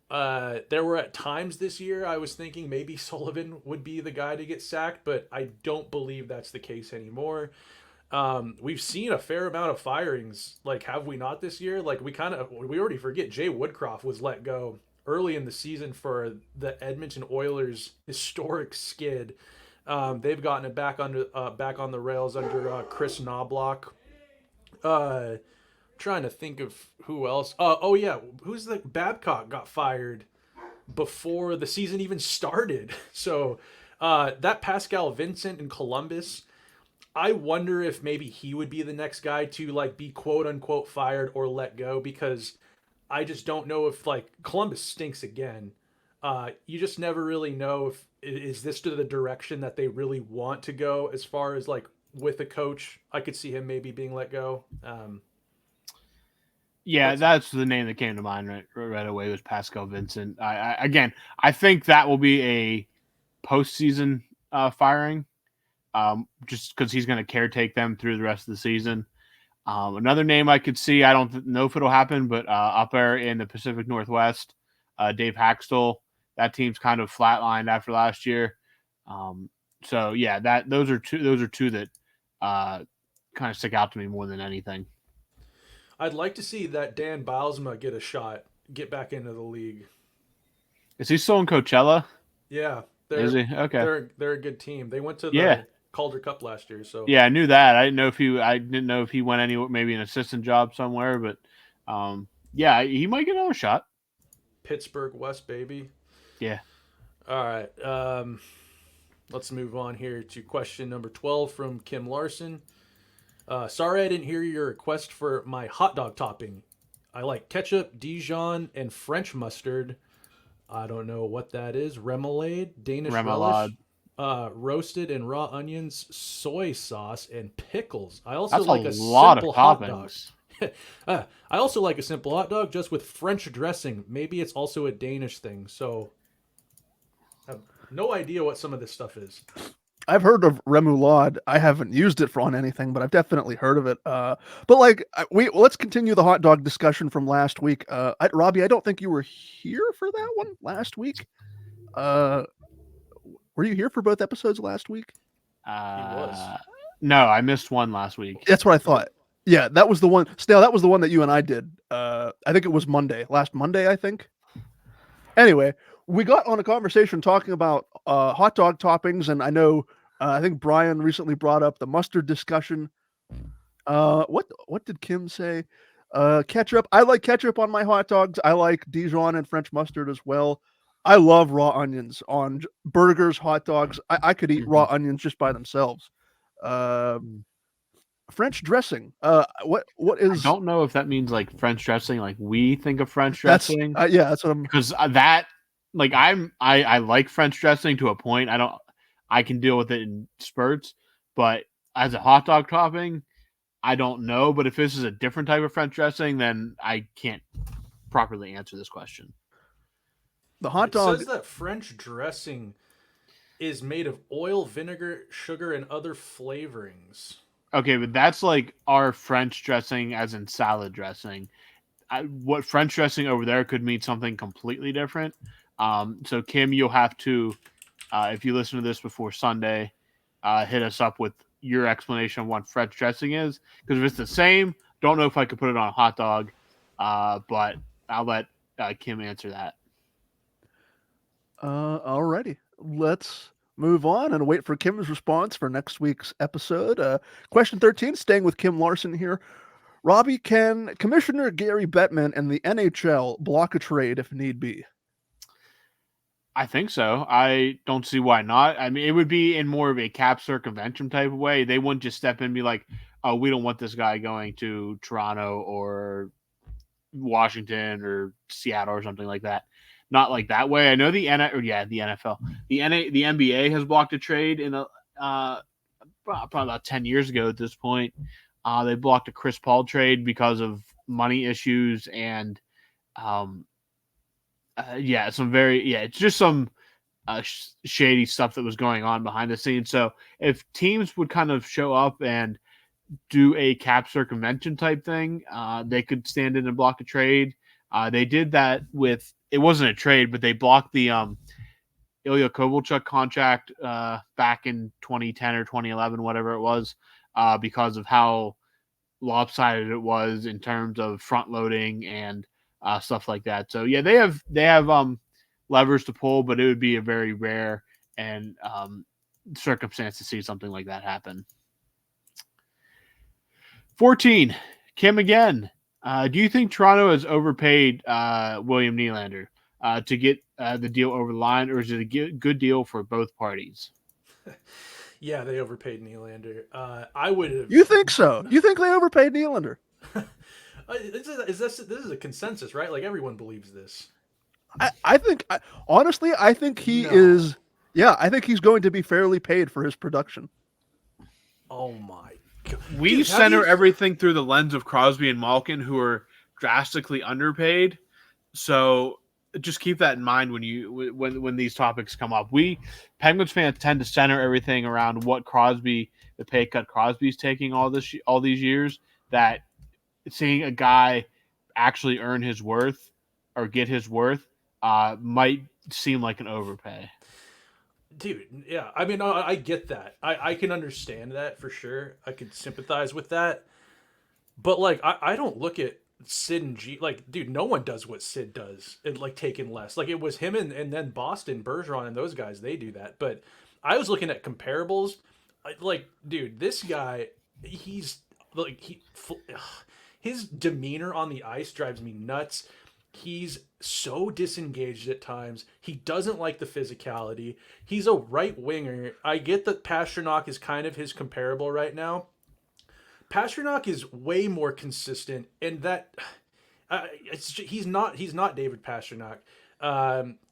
there were at times this year I was thinking maybe Sullivan would be the guy to get sacked, but I don't believe that's the case anymore. We've seen a fair amount of firings, like have we not this year? Like we already forget Jay Woodcroft was let go early in the season for the Edmonton Oilers' historic skid. They've gotten it back on the rails under Chris Knobloch. Trying to think of who else. Who's the Babcock got fired before the season even started. So that Pascal Vincent in Columbus, I wonder if maybe he would be the next guy to like be quote unquote fired or let go, because I just don't know if like Columbus stinks again. You just never really know if is this to the direction that they really want to go as far as like with a coach. I could see him maybe being let go. That's the name that came to mind right away was Pascal Vincent. I think that will be a postseason firing, just because he's going to caretake them through the rest of the season. Another name I could see, I don't know if it'll happen, but up there in the Pacific Northwest, Dave Haxtell. That team's kind of flatlined after last year. Those are two that kind of stick out to me more than anything. I'd like to see that Dan Bylsma get back into the league. Is he still in Coachella? Yeah. Is he? Okay. They're a good team. They went to the Calder Cup last year. So yeah, I knew that. I didn't know if he went anywhere, maybe an assistant job somewhere, but Yeah, he might get another shot. Pittsburgh West, baby. Yeah. All right. Let's move on here to question number 12 from Kim Larson. Sorry I didn't hear your request for my hot dog topping. I like ketchup, Dijon, and French mustard. I don't know what that is. Remoulade, Danish relish, Remoulade. roasted and raw onions, soy sauce, and pickles. I also That's a like a lot of simple hot dog. toppings. I also like a simple hot dog just with French dressing. Maybe it's also a Danish thing. So I have no idea what some of this stuff is. I've heard of remoulade. I haven't used it on anything, but I've definitely heard of it. But like, let's continue the hot dog discussion from last week. Robbie, I don't think you were here for that one last week. Were you here for both episodes last week? was. No, I missed one last week. That's what I thought. Yeah, that was the one. Snail, that was the one that you and I did. I think it was last Monday, I think. Anyway, we got on a conversation talking about hot dog toppings, and I think Brian recently brought up the mustard discussion. What did Kim say? Ketchup. I like ketchup on my hot dogs. I like Dijon and French mustard as well. I love raw onions on burgers, hot dogs. I could eat raw onions just by themselves. French dressing. What is? I don't know if that means like French dressing, like we think of French dressing. Yeah, that's what I'm. Because I like French dressing to a point. I can deal with it in spurts, but as a hot dog topping, I don't know. But if this is a different type of French dressing, then I can't properly answer this question. The hot dog. It says that French dressing is made of oil, vinegar, sugar, and other flavorings. Okay, but that's like our French dressing as in salad dressing. What French dressing over there could mean something completely different. So Kim, you'll have to, if you listen to this before Sunday, hit us up with your explanation of what French dressing is. Because if it's the same, don't know if I could put it on a hot dog, but I'll let Kim answer that. Alrighty, let's move on and wait for Kim's response for next week's episode. Question 13, staying with Kim Larson here. Robbie, can Commissioner Gary Bettman and the NHL block a trade if need be? I think so. I don't see why not. I mean, it would be in more of a cap circumvention type of way. They wouldn't just step in and be like, oh, we don't want this guy going to Toronto or Washington or Seattle or something like that. Not like that way. I know the NFL, the NBA has blocked a trade in probably about 10 years ago at this point. They blocked a Chris Paul trade because of money issues and it's just some shady stuff that was going on behind the scenes. So if teams would kind of show up and do a cap circumvention type thing, they could stand in and block a trade. They did that with, it wasn't a trade, but they blocked the Ilya Kovalchuk contract back in 2010 or 2011, whatever it was, because of how lopsided it was in terms of front loading and stuff like that. So yeah, they have levers to pull, but it would be a very rare and circumstance to see something like that happen. 14, Kim again. Do you think Toronto has overpaid William Nylander to get the deal over the line, or is it a good deal for both parties? Yeah, they overpaid Nylander. I would have. You think so? You think they overpaid Nylander? This is a consensus, right? Like everyone believes this. I think, honestly, I think he is. Yeah, I think he's going to be fairly paid for his production. Oh my God! We center everything through the lens of Crosby and Malkin, who are drastically underpaid. So just keep that in mind when these topics come up. We Penguins fans tend to center everything around what Crosby, the pay cut Crosby's taking all these years. That seeing a guy actually earn his worth or get his worth might seem like an overpay. Dude, yeah. I mean, I get that. I can understand that for sure. I can sympathize with that. But, like, I don't look at Sid and G. Like, dude, no one does what Sid does and, like, taking less. Like, it was him and then Boston, Bergeron, and those guys, they do that. But I was looking at comparables. Like, dude, this guy, he's, like, his demeanor on the ice drives me nuts. He's so disengaged at times. He doesn't like the physicality. He's a right winger. I get that Pasternak is kind of his comparable right now. Pasternak is way more consistent, and that he's not David Pasternak.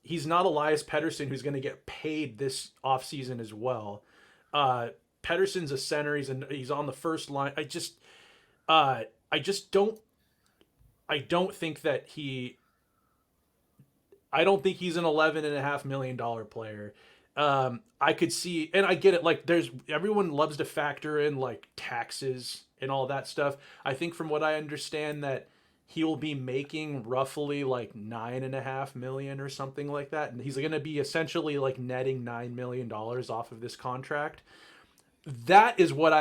He's not Elias Pettersson, who's going to get paid this offseason as well. Pettersson's a center. He's on the first line. I just don't. I don't think that he. I don't think he's an $11.5 million player. I could see, and I get it. Like, there's everyone loves to factor in like taxes and all that stuff. I think from what I understand that he'll be making roughly like $9.5 million or something like that, and he's going to be essentially like netting $9 million off of this contract. That is what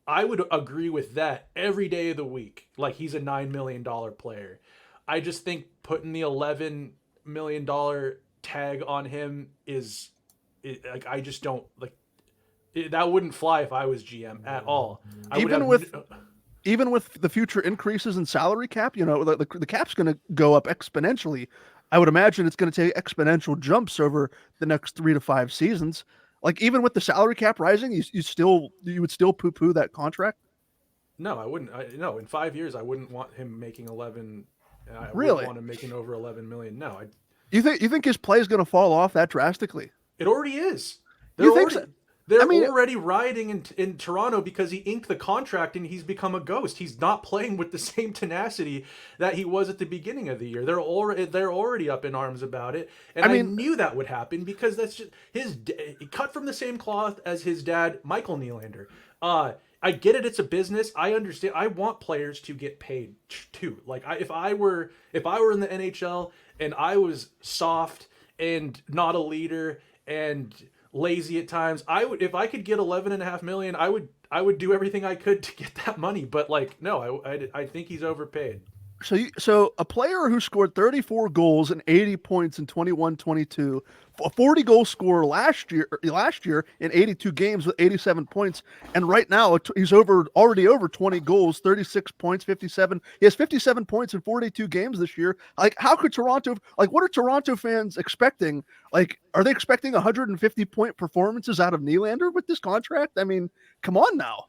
I would agree with that every day of the week. Like, he's a $9 million player. I just think putting the $11 million tag on him is like, I just don't like it, that wouldn't fly if I was GM at all. Even with the future increases in salary cap, the cap's going to go up exponentially. I would imagine it's going to take exponential jumps over the next 3 to 5 seasons. Like, even with the salary cap rising, you would still poo-poo that contract? No, I wouldn't. No, in 5 years, I wouldn't want him making 11. I Really? wouldn't want him making over 11 million. No, You think his play is going to fall off that drastically? it already is. You think so? They're I mean, already rioting in Toronto because he inked the contract and he's become a ghost. He's not playing with the same tenacity that he was at the beginning of the year. They're already up in arms about it, and I knew that would happen because that's just cut from the same cloth as his dad, Michael Nylander. I get it; it's a business. I understand. I want players to get paid too. Like, if I were in the NHL and I was soft and not a leader and lazy at times, if I could get $11.5 million, I would do everything I could to get that money. But like, no, I think he's overpaid. So a player who scored 34 goals and 80 points in 21-22, a 40 goal scorer last year in 82 games with 87 points, and right now he's already over 20 goals, 36 points, 57. He has 57 points in 42 games this year. Like, how could Toronto? Like, what are Toronto fans expecting? Like, are they expecting 150-point performances out of Nylander with this contract? I mean, come on now.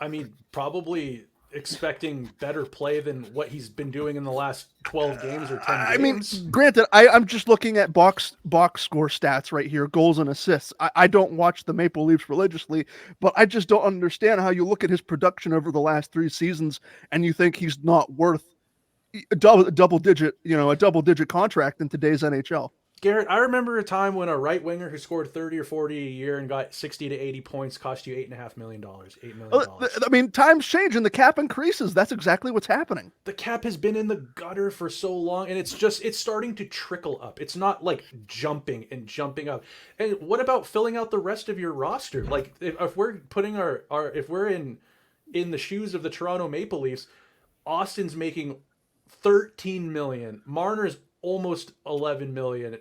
I mean, probably expecting better play than what he's been doing in the last 12 games or 10 games. I mean, granted, I'm just looking at box score stats right here, goals and assists. I don't watch the Maple Leafs religiously, but I just don't understand how you look at his production over the last 3 seasons and you think he's not worth a double digit contract in today's NHL. Garrett, I remember a time when a right winger who scored 30 or 40 a year and got 60 to 80 points cost you $8.5 million. $8 million. I mean, times change and the cap increases. That's exactly what's happening. The cap has been in the gutter for so long, and it's starting to trickle up. It's not like jumping up. And what about filling out the rest of your roster? Like, if we're putting if we're in the shoes of the Toronto Maple Leafs, Austin's making 13 million. Marner's almost 11 million.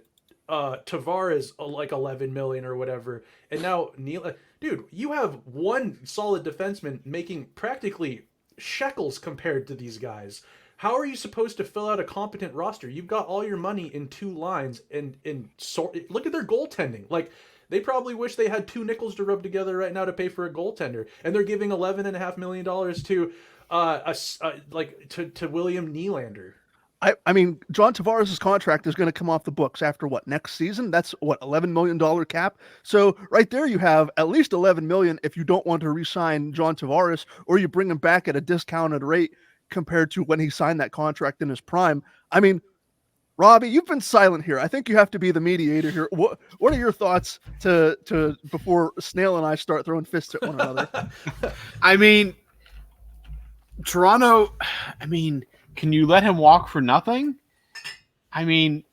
Tavares like 11 million or whatever, and now Neil. Dude, you have one solid defenseman making practically shekels compared to these guys. How are you supposed to fill out a competent roster? You've got all your money in 2 lines, and look at their goaltending. Like, they probably wish they had 2 nickels to rub together right now to pay for a goaltender, and they're giving $11.5 million to William Nylander. I mean, John Tavares' contract is going to come off the books after next season? That's $11 million cap. So right there, you have at least $11 million if you don't want to re-sign John Tavares, or you bring him back at a discounted rate compared to when he signed that contract in his prime. I mean, Robbie, you've been silent here. I think you have to be the mediator here. What are your thoughts to before Snail and I start throwing fists at one another? I mean, Toronto. I mean, can you let him walk for nothing? I mean,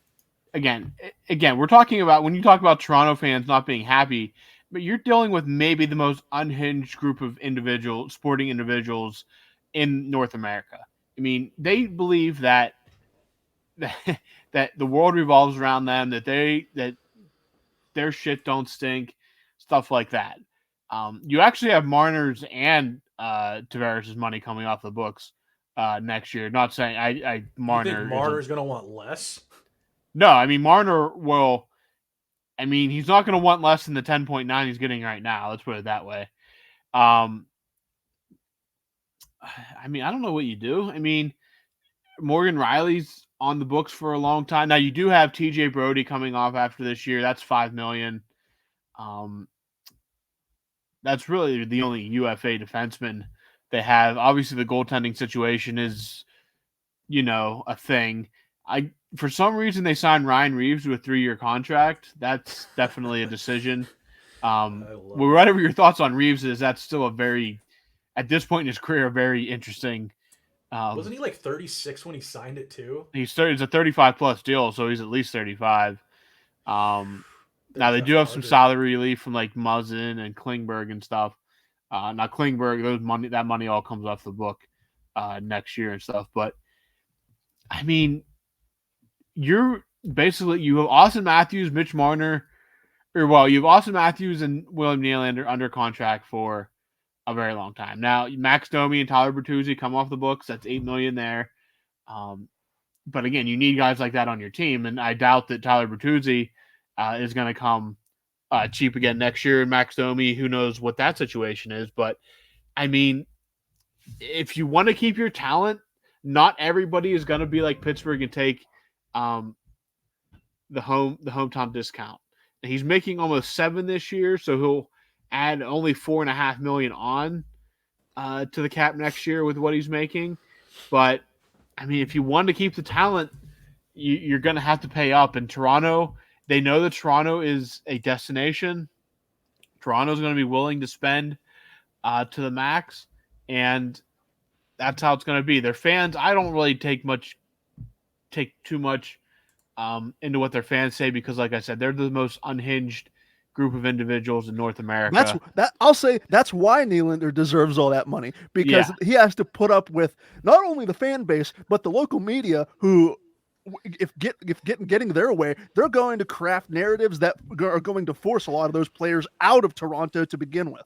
again, we're talking about, when you talk about Toronto fans not being happy, but you're dealing with maybe the most unhinged group of sporting individuals in North America. I mean, they believe that the world revolves around them, that their shit don't stink, stuff like that. You actually have Marner's and Tavares' money coming off the books next year. Not saying You think Marner Marner's going to want less? No, I mean Marner will. I mean he's not going to want less than the 10.9 he's getting right now. Let's put it that way. I mean I don't know what you do. I mean Morgan Riley's on the books for a long time now. You do have T.J. Brody coming off after this year. That's $5 million. That's really the only UFA defenseman they have. Obviously, the goaltending situation is, a thing. For some reason they signed Ryan Reeves to a 3-year contract. That's definitely a decision. Whatever your thoughts on Reeves is, that's still at this point in his career, a very interesting. Wasn't he like 36 when he signed it too? It's a 35 plus deal, so he's at least 35. Now they do have some salary relief from like Muzzin and Klingberg and stuff. Now Klingberg, that money all comes off the book next year and stuff. But I mean, you have Austin Matthews, Mitch Marner, you have Austin Matthews and William Nylander under contract for a very long time. Now Max Domi and Tyler Bertuzzi come off the books. That's $8 million there. But again, you need guys like that on your team, and I doubt that Tyler Bertuzzi is going to come cheap again next year. And Max Domi, who knows what that situation is? But I mean, if you want to keep your talent, not everybody is going to be like Pittsburgh and take the hometown discount. He's making almost $7 million this year, so he'll add only $4.5 million on to the cap next year with what he's making. But I mean, if you want to keep the talent, you're going to have to pay up. And Toronto, they know that Toronto is a destination. Toronto's going to be willing to spend to the max, and that's how it's going to be. Their fans, I don't really take too much into what their fans say because, like I said, they're the most unhinged group of individuals in North America. I'll say that's why Nylander deserves all that money, because he has to put up with not only the fan base but the local media who, if getting their way, they're going to craft narratives that are going to force a lot of those players out of Toronto to begin with.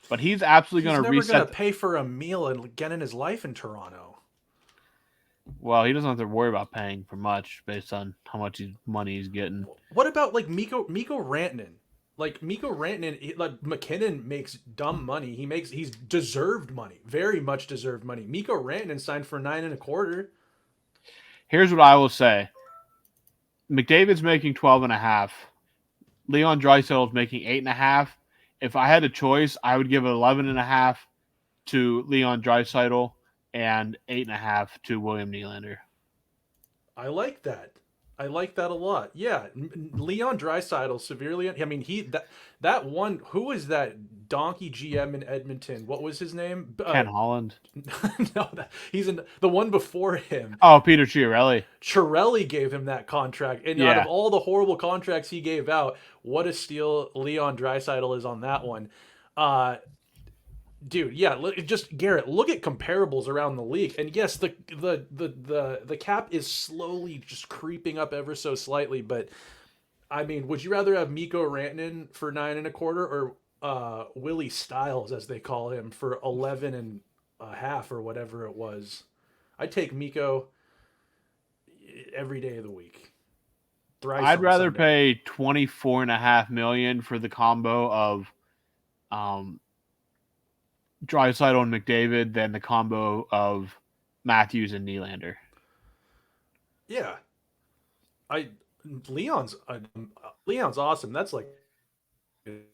But he's absolutely going to reset. He's never going to pay for a meal and get in his life in Toronto. Well, he doesn't have to worry about paying for much based on how much money he's getting. What about like Mikko Rantanen? Like Mikko Rantanen, like McKinnon makes dumb money. He's deserved money, very much deserved money. Mikko Rantanen signed for $9.25. Here's what I will say: McDavid's making 12.5. Leon Draisaitl's making 8.5. If I had a choice, I would give 11.5 to Leon Draisaitl and 8.5 to William Nylander. I like that. I like that a lot. Yeah, Leon Draisaitl severely. I mean, that one. Who was that donkey GM in Edmonton? What was his name? Ken Holland. No, he's in the one before him. Oh, Peter Chiarelli. Chiarelli gave him that contract, and out of all the horrible contracts he gave out, what a steal Leon Draisaitl is on that one. Dude, yeah, just Garrett, look at comparables around the league, and yes, the cap is slowly just creeping up ever so slightly. But I mean, would you rather have Mikko Rantanen for 9.25 or Willie Styles, as they call him, for 11.5 or whatever it was? I'd take Mikko every day of the week. I'd rather pay $24.5 million for the combo of Draisaitl and McDavid than the combo of Matthews and Nylander. Yeah, Leon's awesome. That's like,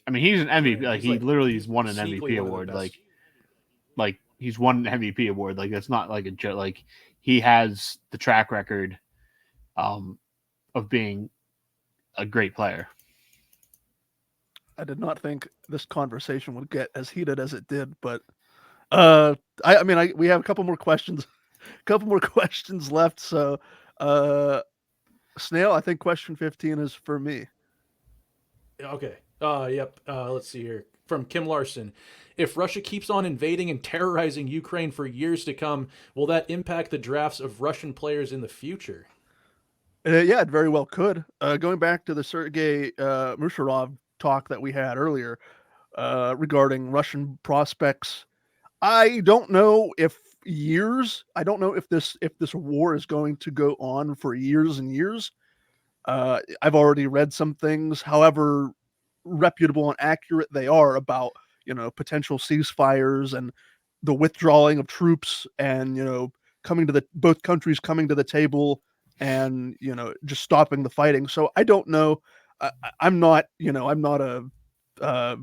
I mean, he's an MVP. Like he literally has won an MVP award. Like he's won an MVP award. Like that's not like a joke. Like he has the track record, of being a great player. I did not think this conversation would get as heated as it did, but we have a couple more questions left. So, Snail, I think question 15 is for me. Okay. Yep. Let's see here. From Kim Larson. If Russia keeps on invading and terrorizing Ukraine for years to come, will that impact the drafts of Russian players in the future? Yeah, it very well could. Going back to the Sergei Murashov talk that we had earlier regarding Russian prospects, I don't know if years. I don't know if this war is going to go on for years and years. I've already read some things, however reputable and accurate they are, about potential ceasefires and the withdrawing of troops, and coming to the both countries coming to the table, and just stopping the fighting. So I don't know. I'm not a uh,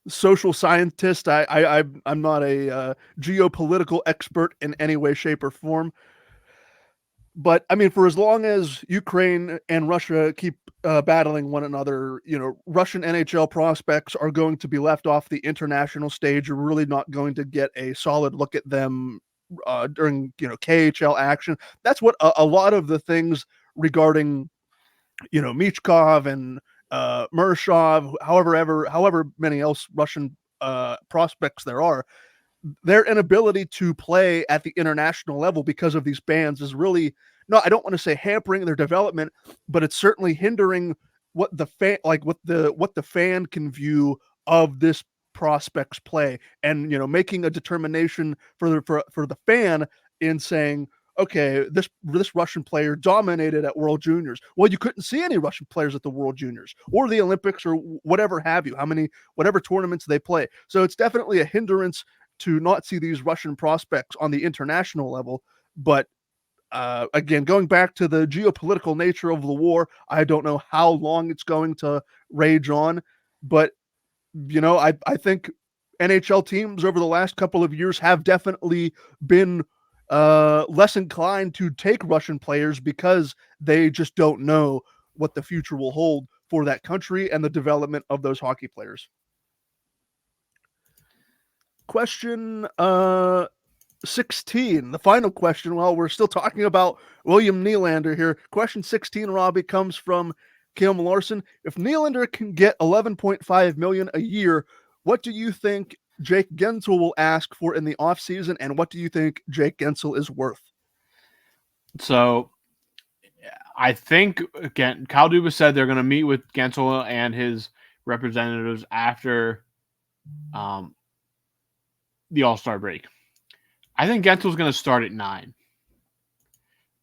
social scientist. I'm not a geopolitical expert in any way, shape, or form. But I mean, for as long as Ukraine and Russia keep battling one another, Russian NHL prospects are going to be left off the international stage. You're really not going to get a solid look at them during KHL action. That's what a lot of the things regarding Michkov and Murashov, however many else Russian prospects there are, their inability to play at the international level because of these bans is really, no, I don't want to say hampering their development, but it's certainly hindering what the fan what the fan can view of this prospect's play, and making a determination for the fan in saying, okay, this Russian player dominated at World Juniors. Well, you couldn't see any Russian players at the World Juniors or the Olympics or whatever have you, whatever tournaments they play. So it's definitely a hindrance to not see these Russian prospects on the international level. But again, going back to the geopolitical nature of the war, I don't know how long it's going to rage on. But, I think NHL teams over the last couple of years have definitely been less inclined to take Russian players because they just don't know what the future will hold for that country and the development of those hockey players. Question 16, the final question. Well, we're still talking about William Nylander here. Question 16, Robbie, comes from Kim Larson. If Nylander can get $11.5 million a year, what do you think Jake Guentzel will ask for in the offseason, and what do you think Jake Guentzel is worth? So I think, again, Kyle Dubas said they're going to meet with Guentzel and his representatives after the All-Star break. I think Guentzel's going to start at 9,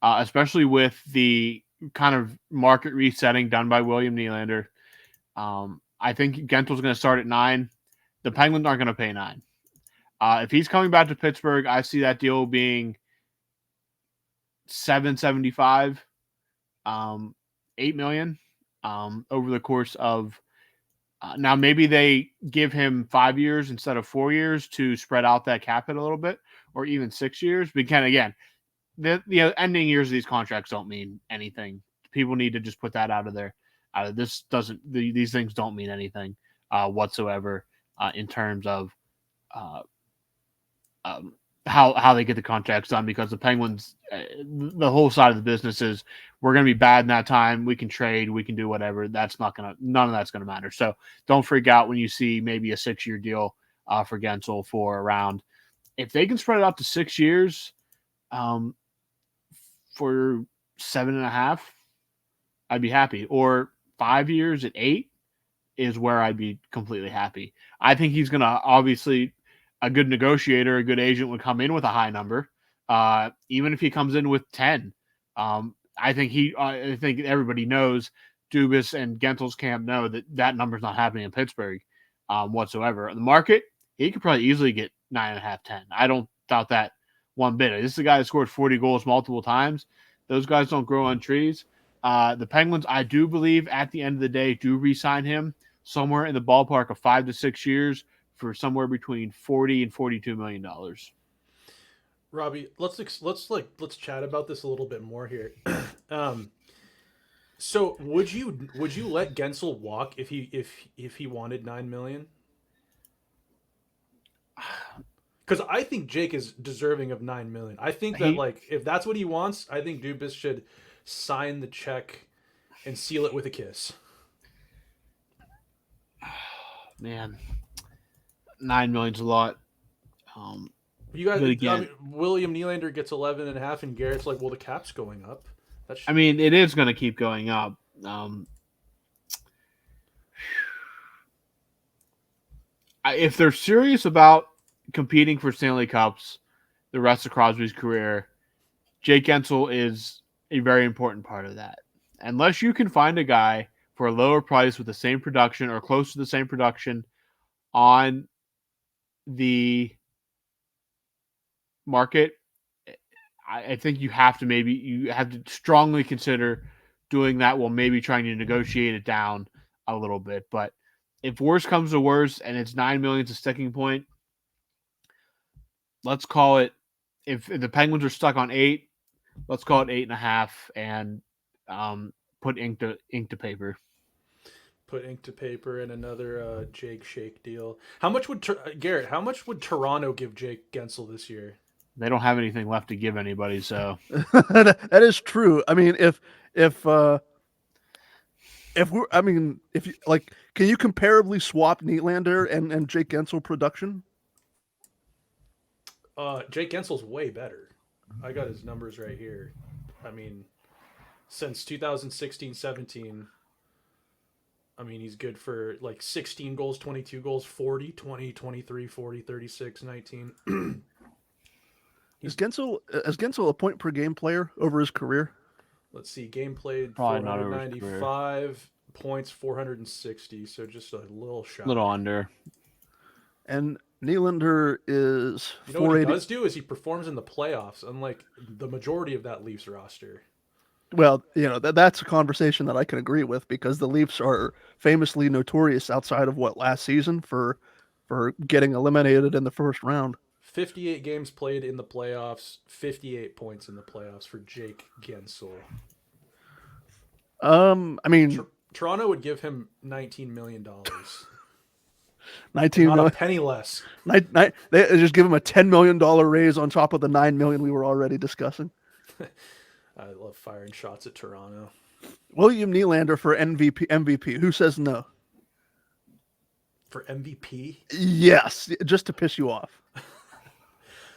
especially with the kind of market resetting done by William Nylander. I think Guentzel's going to start at 9. The Penguins aren't going to pay 9. If he's coming back to Pittsburgh, I see that deal being $775, $8 million over the course of. Now maybe they give him 5 years instead of 4 years to spread out that cap hit a little bit, or even 6 years. Because again, the ending years of these contracts don't mean anything. People need to just put that out of there. These things don't mean anything whatsoever in terms of how they get the contracts done, because the Penguins, the whole side of the business is, we're going to be bad in that time. We can trade, we can do whatever. None of that's going to matter. So don't freak out when you see maybe a 6-year deal for Guentzel for around, if they can spread it out to 6 years for 7.5, I'd be happy. Or 5 years at 8 is where I'd be completely happy. I think he's going to, obviously, a good negotiator, a good agent would come in with a high number. Even if he comes in with 10, I think everybody knows, Dubas and Guentzel's camp know that number's not happening in Pittsburgh whatsoever. On the market, he could probably easily get 9.5, 10. I don't doubt that one bit. This is a guy that scored 40 goals multiple times. Those guys don't grow on trees. The Penguins, I do believe, at the end of the day, do re-sign him somewhere in the ballpark of 5 to 6 years for somewhere between $40 and $42 million. Robbie, let's chat about this a little bit more here. So would you let Guentzel walk if he wanted $9 million? Because I think Jake is deserving of $9 million. I think that if that's what he wants, I think Dubas should sign the check and seal it with a kiss. Man, $9 million's a lot. You guys, William Nylander gets 11.5, and Garrett's like, well, the cap's going up. It is going to keep going up. If they're serious about competing for Stanley Cups, the rest of Crosby's career, Jake Guentzel is a very important part of that. Unless you can find a guy for a lower price with the same production or close to the same production on the market, I think you have to strongly consider doing that while maybe trying to negotiate it down a little bit. But if worse comes to worse and it's $9 million a sticking point, let's call it, if the Penguins are stuck on 8, let's call it 8.5 and put ink to paper. Put ink to paper and another Jake Shake deal. How much would Garrett? How much would Toronto give Jake Guentzel this year? They don't have anything left to give anybody, so that is true. I mean, if you like, can you comparably swap Nylander and Jake Guentzel production? Jake Guentzel's way better. I got his numbers right here. I mean, since 2016-17, I mean, he's good for like 16 goals, 22 goals, 40, 20, 23, 40, 36, 19. Is Guentzel a point per game player over his career? Let's see. Game played, probably not over his 495 points, 460. So just a little shot. Little under. And Nylander is 480. You know what he does do is he performs in the playoffs, unlike the majority of that Leafs roster. Well, you know, that's a conversation that I can agree with, because the Leafs are famously notorious outside of last season for getting eliminated in the first round. 58 games played in the playoffs, 58 points in the playoffs for Jake Guentzel. I mean, Toronto would give him $19 million. 19 Not million. a penny less. They just give him a $10 million raise on top of the $9 million we were already discussing. I love firing shots at Toronto. William Nylander for MVP. Who says no? For MVP? Yes, just to piss you off.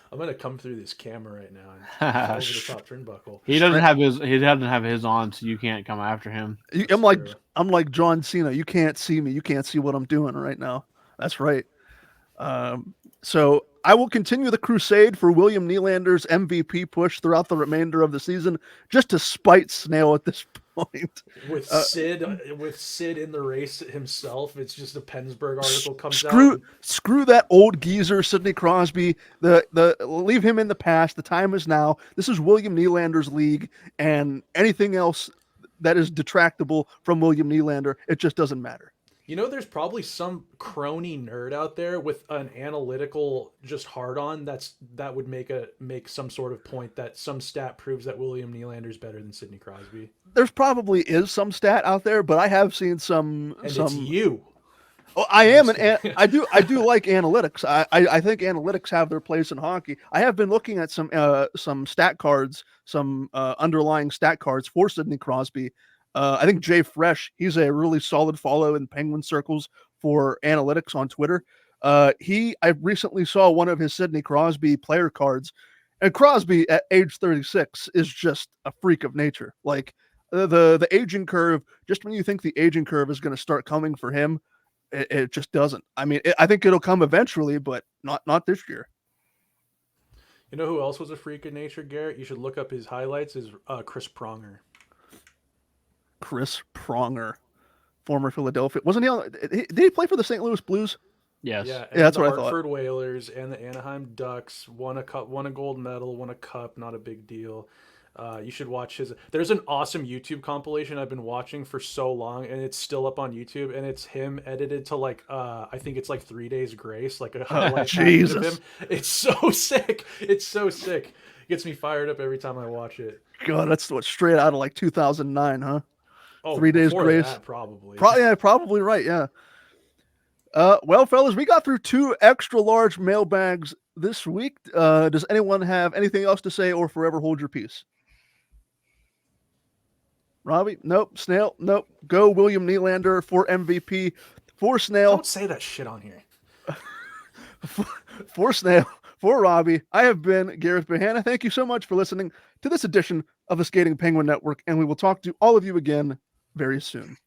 I'm gonna come through this camera right now and over the top turnbuckle. He doesn't have his on, so you can't come after him. I'm like John Cena. You can't see me. You can't see what I'm doing right now. That's right. So I will continue the crusade for William Nylander's MVP push throughout the remainder of the season, just to spite Snail at this point. With Sid in the race himself, it's just a Pennsburg article comes out. Screw that old geezer Sidney Crosby. The leave him in the past. The time is now. This is William Nylander's league, and anything else that is detractable from William Nylander, it just doesn't matter. You know, there's probably some crony nerd out there with an analytical just hard on that would make some sort of point that some stat proves that William Nylander's better than Sidney Crosby. There's probably is some stat out there, but I have seen some. It's you. Oh, I am I do like analytics. I think analytics have their place in hockey. I have been looking at some stat cards, some underlying stat cards for Sidney Crosby. I think Jay Fresh, he's a really solid follow in Penguin circles for analytics on Twitter. I recently saw one of his Sidney Crosby player cards, and Crosby at age 36 is just a freak of nature. Like the aging curve, just when you think the aging curve is going to start coming for him, it just doesn't. I mean, I think it'll come eventually, but not this year. You know who else was a freak of nature, Garrett? You should look up his highlights. Is Chris Pronger. Chris Pronger, former Philadelphia. Wasn't he on? Did he play for the St. Louis Blues? Yes. Yeah, that's the what I thought. Hartford Whalers and the Anaheim Ducks won a gold medal, won a cup, not a big deal. You should watch his. There's an awesome YouTube compilation I've been watching for so long, and it's still up on YouTube, and it's him edited to like I think it's like 3 Days Grace, like a highlight package of him. It's so sick. It's so sick. It gets me fired up every time I watch it. God, that's straight out of like 2009, huh? Oh, 3 Days Grace, that, probably. Probably right. Yeah. Well, fellas, we got through 2 extra large mailbags this week. Does anyone have anything else to say, or forever hold your peace? Robbie? Nope. Snail? Nope. Go William Nylander for MVP. For Snail. Don't say that shit on here. For Snail. For Robbie, I have been Garrett Bahana. Thank you so much for listening to this edition of the Skating Penguin Network, and we will talk to all of you again very soon.